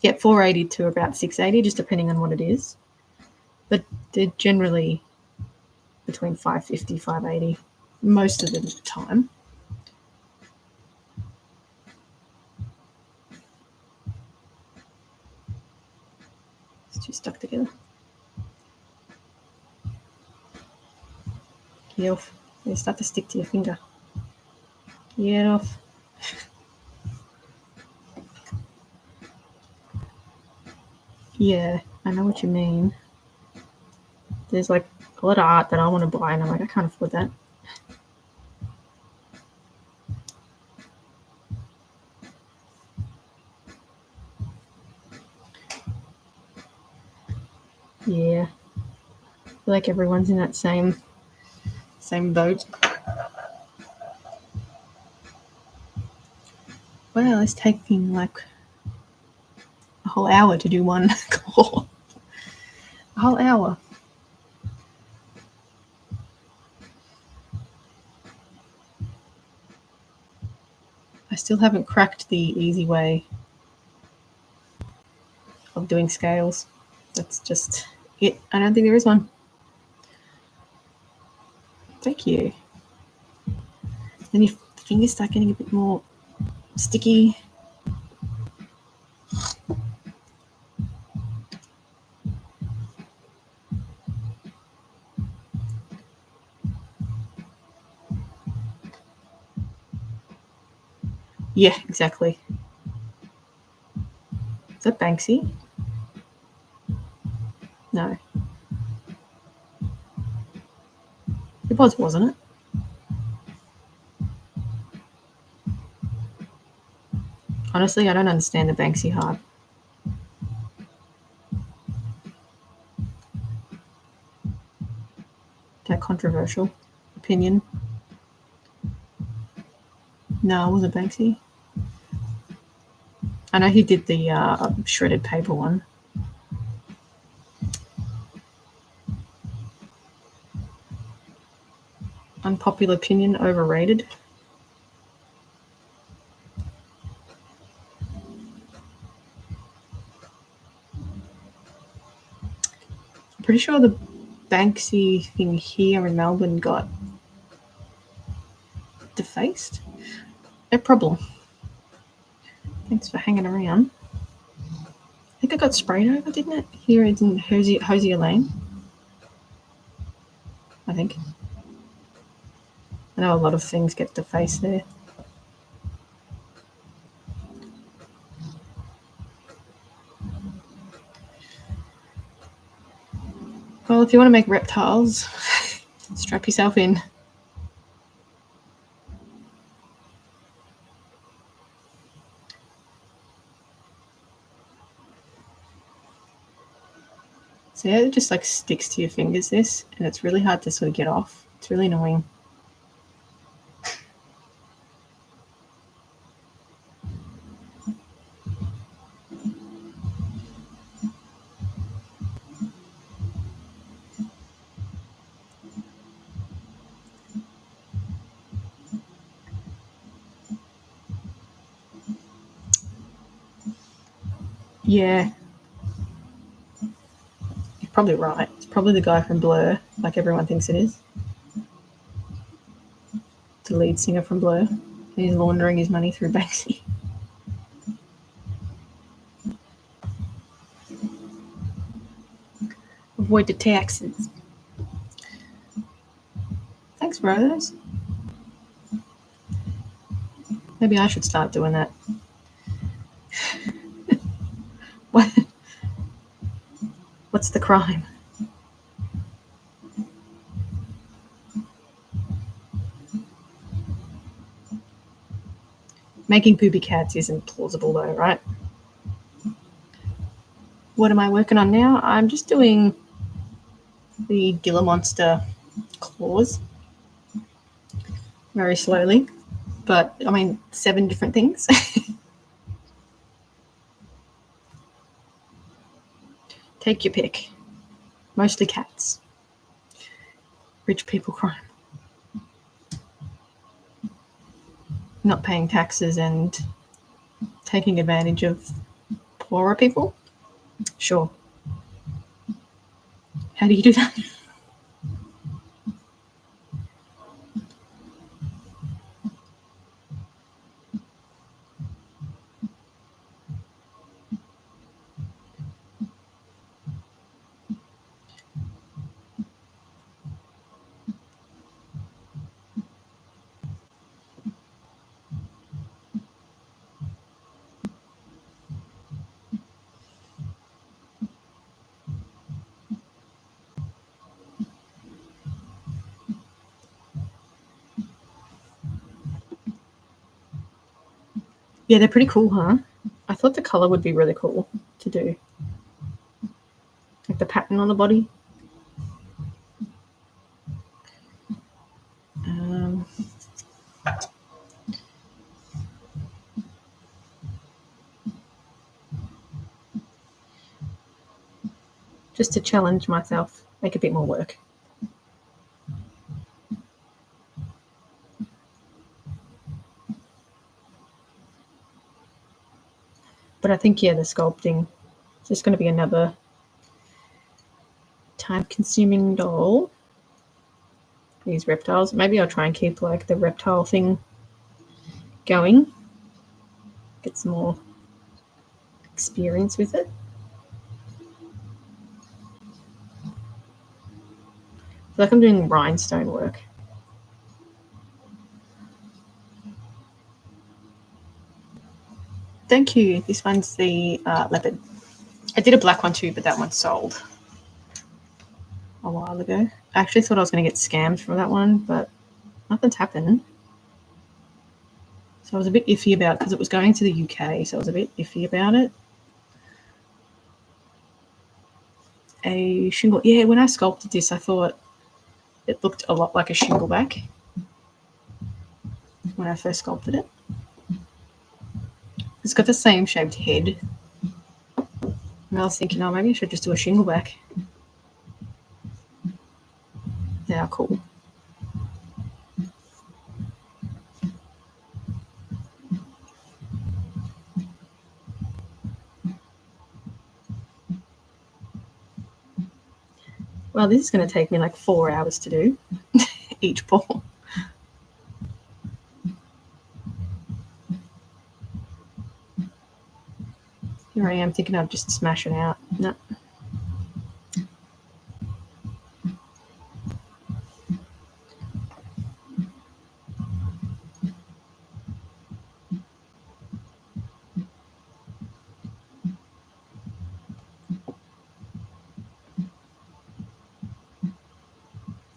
$4.80 to about $6.80, just depending on what it is. But they're generally between $5.50, $5.80 most of the time. It's too stuck together. Get off. They start to stick to your finger. Get off. Yeah, I know what you mean. There's like a lot of art that I want to buy and I'm like, I can't afford that. Yeah. I feel like everyone's in that same boat. Well, it's taking like a whole hour to do one claw. A whole hour. I still haven't cracked the easy way of doing scales. That's just it. I don't think there is one. Thank you. Then your fingers start getting a bit more sticky. Yeah, exactly. Is that Banksy? No. It was, wasn't it? Honestly, I don't understand the Banksy hype. That controversial opinion. No, it wasn't Banksy. I know he did the shredded paper one. Unpopular opinion, overrated. I'm pretty sure the Banksy thing here in Melbourne got defaced. No problem. Thanks for hanging around. I think it got sprayed over, didn't it? Here in Hosier Lane. I think. I know a lot of things get defaced there. Well, if you want to make reptiles, strap yourself in. So yeah, it just like sticks to your fingers, this, and it's really hard to sort of get off. It's really annoying. Yeah. You're probably right. It's probably the guy from Blur, like everyone thinks it is. The lead singer from Blur. He's laundering his money through Banksy. Avoid the taxes. Thanks, Rose. Maybe I should start doing that. What? What's the crime? Making poopy cats isn't plausible though, right? What am I working on now? I'm just doing the Gila Monster claws very slowly, but I mean 7 different things. Take your pick. Mostly cats. Rich people crime. Not paying taxes and taking advantage of poorer people? Sure. How do you do that? Yeah, they're pretty cool, huh? I thought the color would be really cool to do. Like the pattern on the body. Just to challenge myself, make a bit more work. But I think, yeah, the sculpting is just going to be another time-consuming doll. These reptiles. Maybe I'll try and keep like the reptile thing going. Get some more experience with it. I feel like I'm doing rhinestone work. Thank you. This one's the leopard. I did a black one too, but that one sold a while ago. I actually thought I was going to get scammed from that one, but nothing's happened. So I was a bit iffy about it because it was going to the UK, so I was a bit iffy about it. A shingle. Yeah, when I sculpted this, I thought it looked a lot like a shingleback when I first sculpted it. It's got the same shaped head. And I was thinking, oh, maybe I should just do a shingleback. Yeah, cool. Well, this is going to take me like 4 hours to do each ball. Here I am thinking I'd just smash it out. No.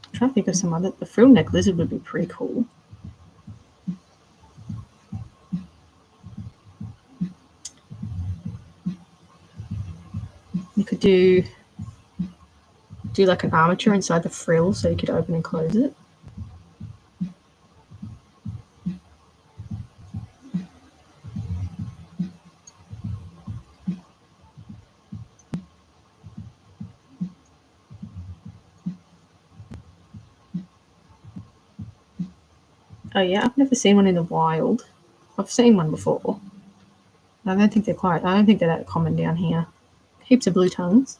I'm trying to think of some other. The frill neck lizard would be pretty cool. You could do like an armature inside the frill so you could open and close it. Oh yeah, I've never seen one in the wild. I've seen one before. I don't think they're that common down here. Heaps of blue tongues.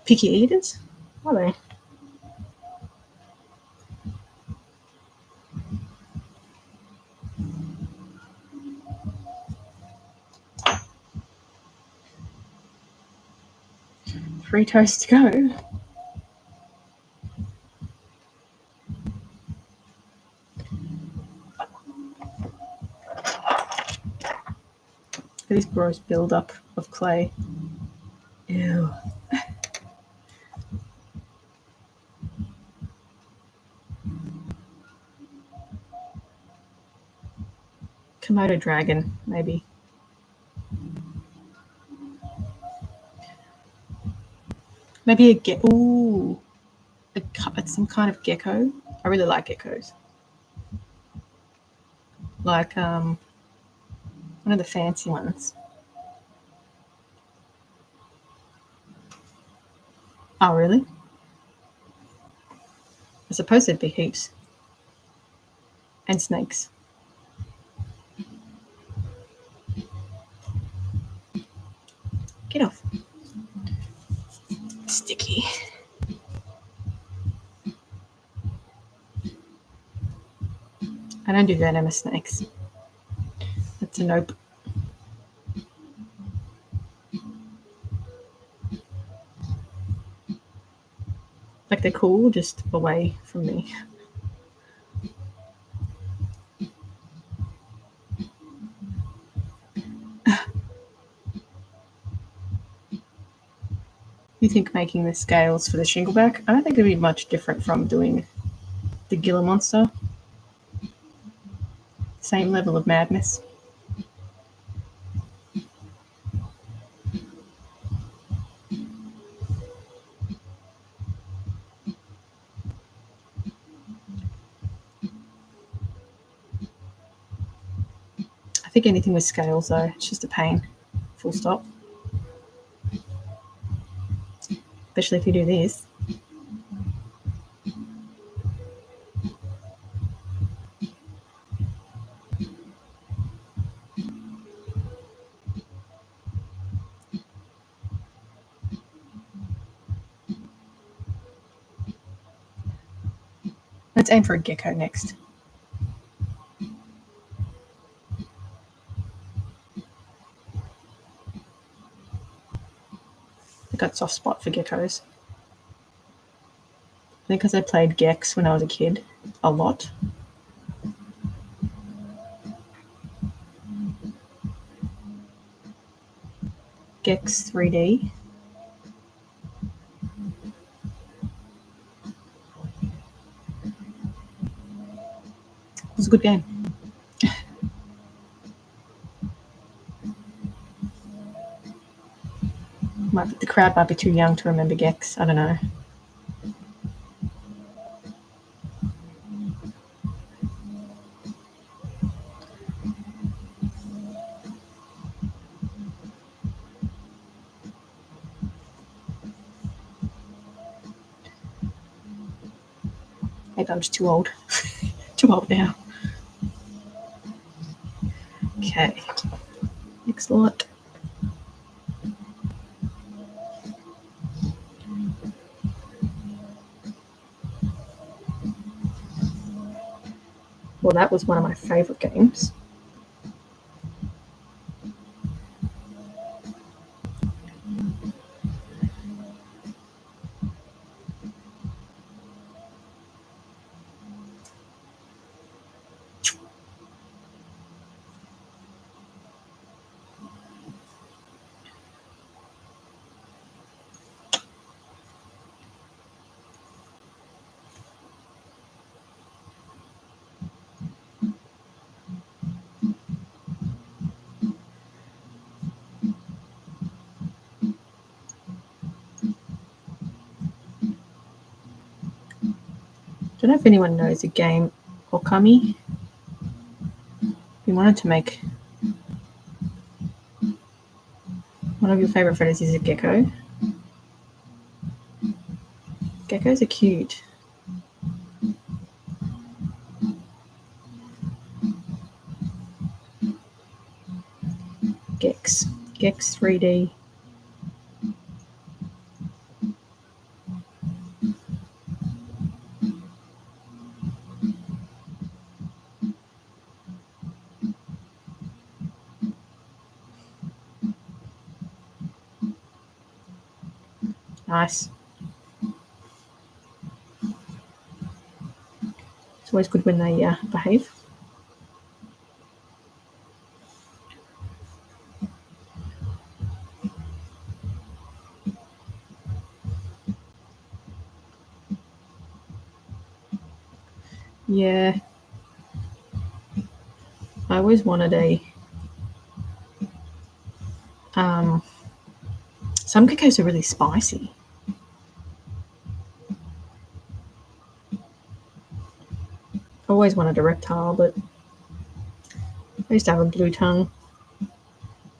Picky eaters? Are they? Three toasts to go. This gross build-up of clay. Ew. Komodo dragon, maybe. Maybe it's some kind of gecko. I really like geckos. Like one of the fancy ones. Oh, really? I suppose there'd be heaps. And snakes. Get off. Sticky. I don't do venomous snakes. That's a nope. Like they're cool, just away from me. You think making the scales for the shingleback? I don't think it'd be much different from doing the Gila monster. Same level of madness. I think anything with scales, though, it's just a pain. Full stop. especially if you do this. Let's aim for a gecko next. I got a soft spot for geckos. I think because I played gex when I was a kid a lot. Gex 3D. It was a good game. The crowd might be too young to remember gex. I don't know. Maybe I'm just too old. Too old now. Okay. Next lot. Well, that was one of my favourite games. Don't know if anyone knows the game Okami. If you wanted to make one of your favourite photos is a gecko. Geckos are cute. Gex 3D. Nice. It's always good when they behave. Yeah. I always wanted some geckos are really spicy. I always wanted a reptile, but I used to have a blue tongue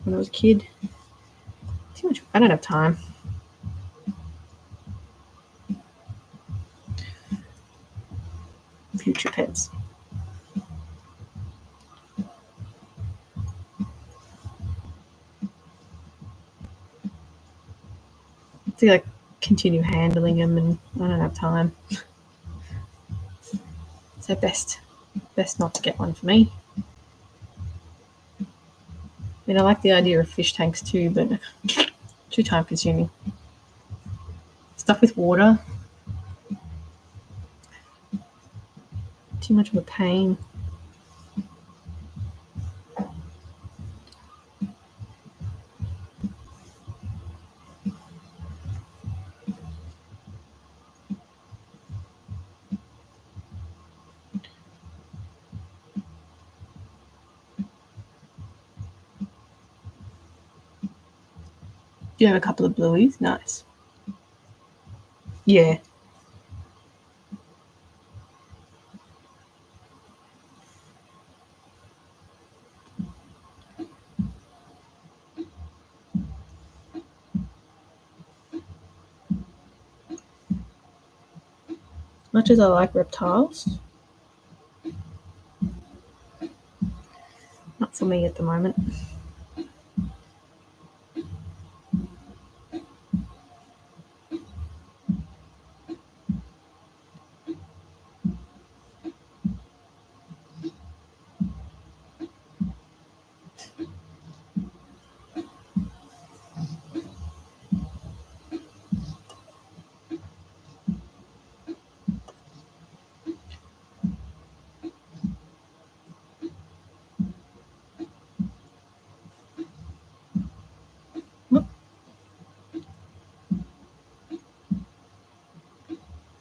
when I was a kid. Too much. I don't have time. Future pets. To like continue handling them, and I don't have time. So best not to get one for me. I mean, I like the idea of fish tanks too, but too time consuming. Stuff with water. Too much of a pain. Do you have a couple of blueies? Nice. Yeah. Much as I like reptiles, not for me at the moment.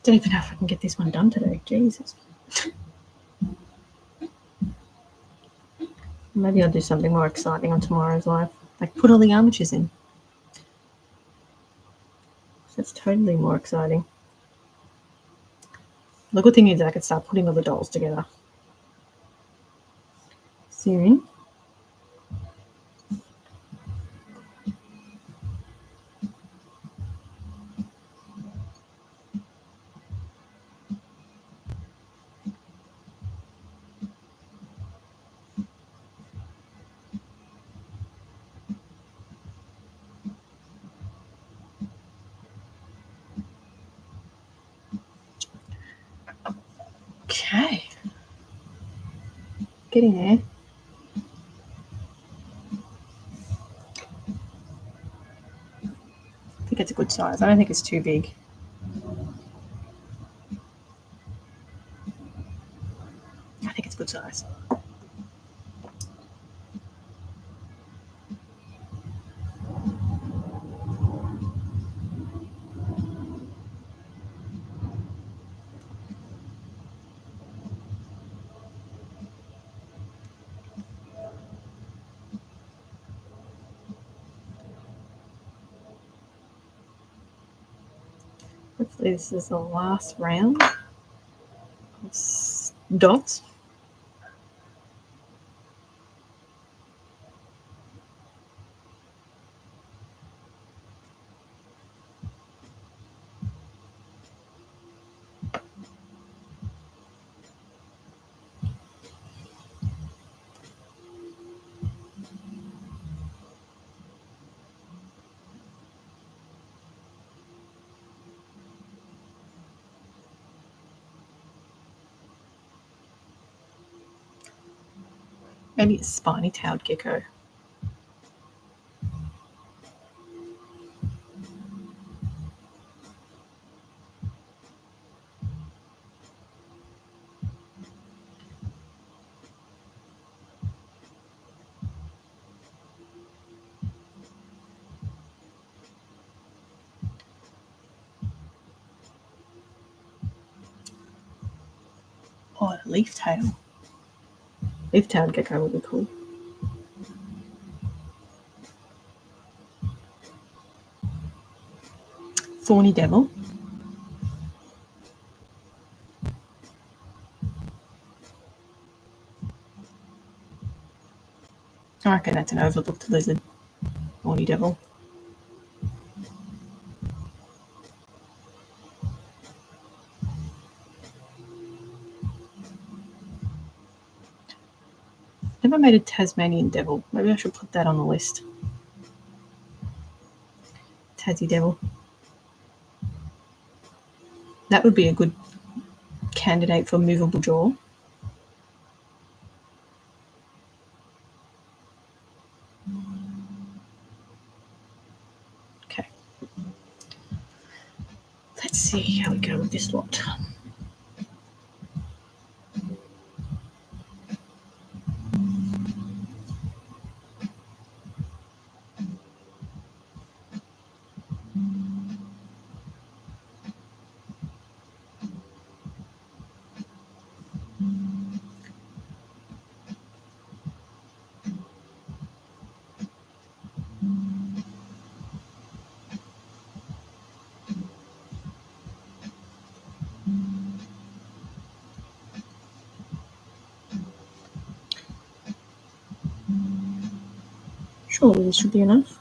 Don't even know if I can get this one done today. Jesus. Maybe I'll do something more exciting on tomorrow's live. Like put all the armatures in. That's totally more exciting. The good thing is I can start putting all the dolls together soon. Okay. Getting there. I think it's a good size. I don't think it's too big. I think it's a good size. Hopefully this is the last round of dots. Maybe it's spiny-tailed gecko. Oh, a leaf tail. Leaf-tailed gecko would be cool. Thorny devil. I reckon that's an overlooked lizard. Thorny devil. Never made a Tasmanian devil. Maybe I should put that on the list. Tassie devil. That would be a good candidate for movable jaw. Okay. Let's see how we go with this lot. Surely this should be enough.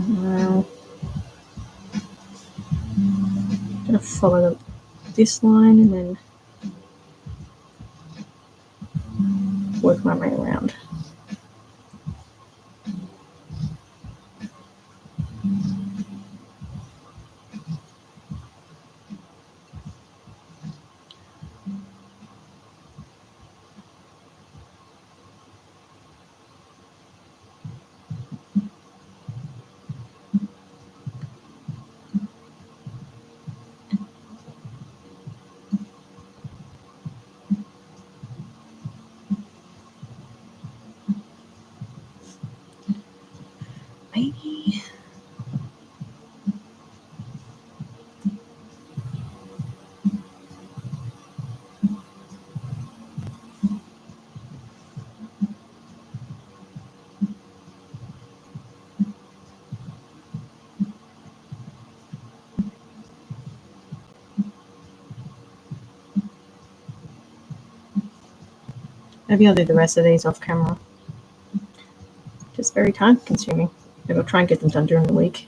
Now, I'm going to follow this line and then work my way around. Maybe I'll do the rest of these off camera. Just very time consuming. Maybe I'll try and get them done during the week.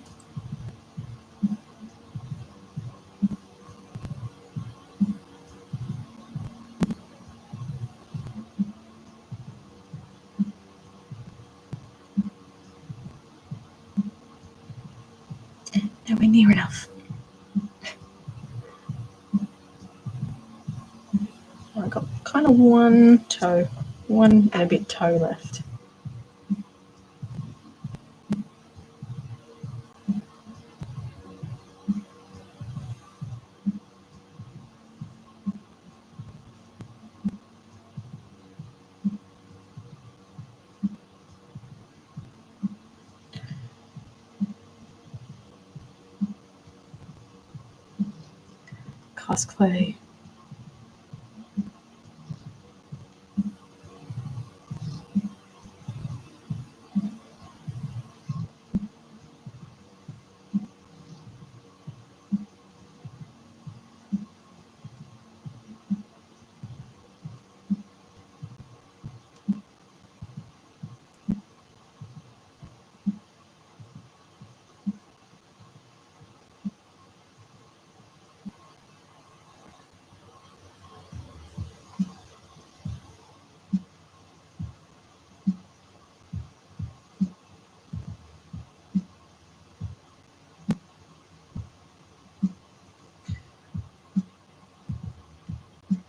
Nowhere near enough. I've got kind of one and a bit toe left. Cast clay.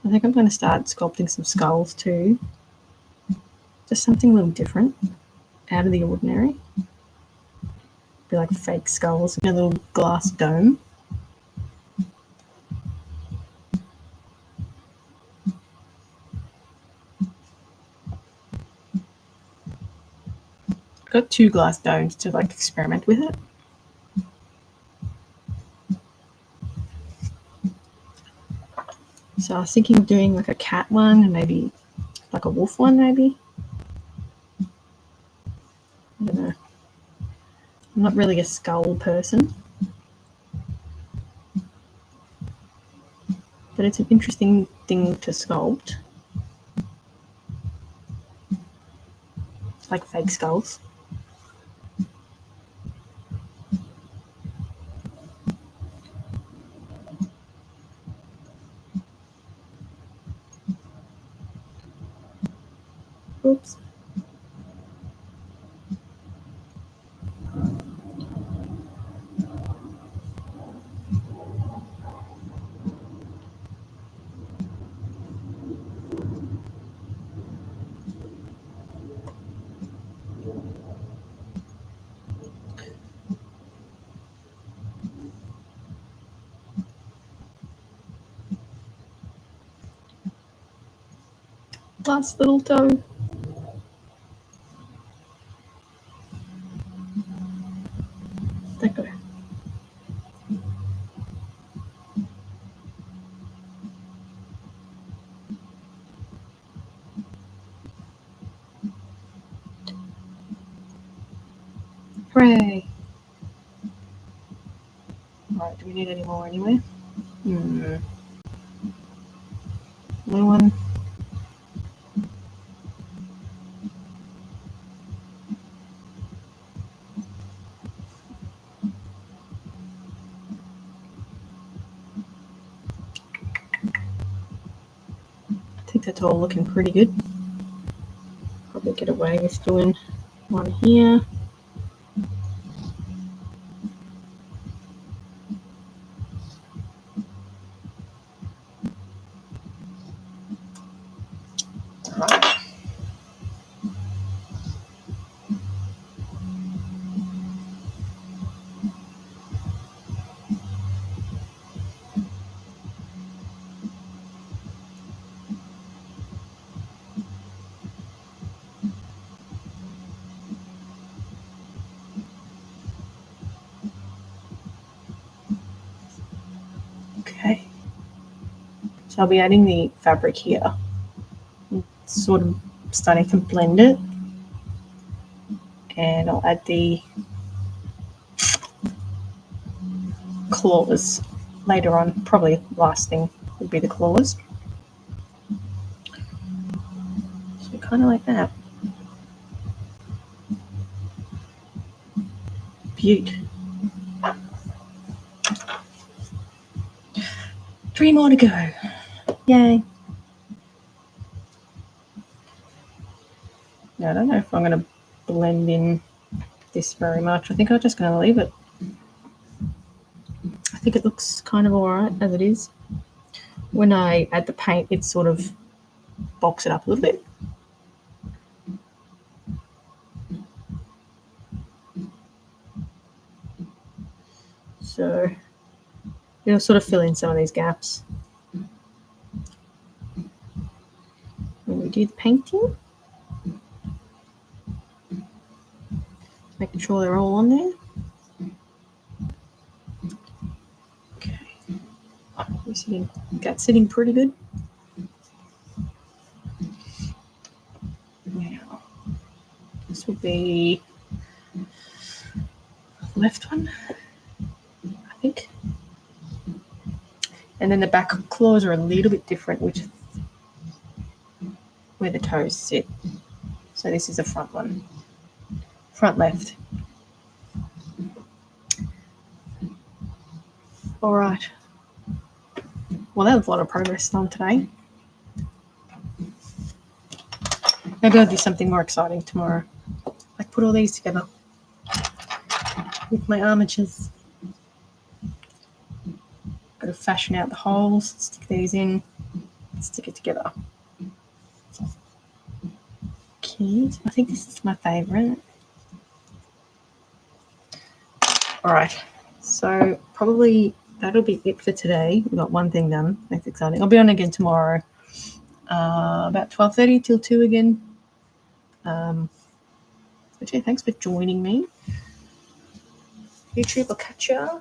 I think I'm going to start sculpting some skulls too. Just something a little different, out of the ordinary. Be like fake skulls in a little glass dome. I've got 2 glass domes to like experiment with it. So I was thinking of doing like a cat one and maybe like a wolf one, maybe. I don't know. I'm not really a skull person, but it's an interesting thing to sculpt. Like fake skulls. Oops. Last little toe. That go. Hooray. Alright, do we need any more anyway? Another one. that's all looking pretty good. Probably get away with doing one here. Right. Okay. So I'll be adding the fabric here. Sort of starting to blend it. And I'll add the claws later on. Probably last thing would be the claws. So kind of like that. Beaut. 3 more to go. Yay. Now I don't know if I'm going to blend in this very much. I think I'm just going to leave it. I think it looks kind of alright as it is. When I add the paint, it sort of bulks it up a little bit. So it'll sort of fill in some of these gaps when we do the painting. Making sure they're all on there. Okay. That's sitting pretty good. Now, this will be the left one, I think. And then the back claws are a little bit different, which is where the toes sit. So this is the front one. Front left. All right. Well, that was a lot of progress done today. Maybe I'll do something more exciting tomorrow. Like put all these together with my armatures. Got to fashion out the holes, stick these in, stick it together. Okay, I think this is my favourite. All right, so probably that'll be it for today. We've got one thing done. That's exciting. I'll be on again tomorrow, about 12:30 till 2 again. But yeah, thanks for joining me. YouTube, I'll catch ya.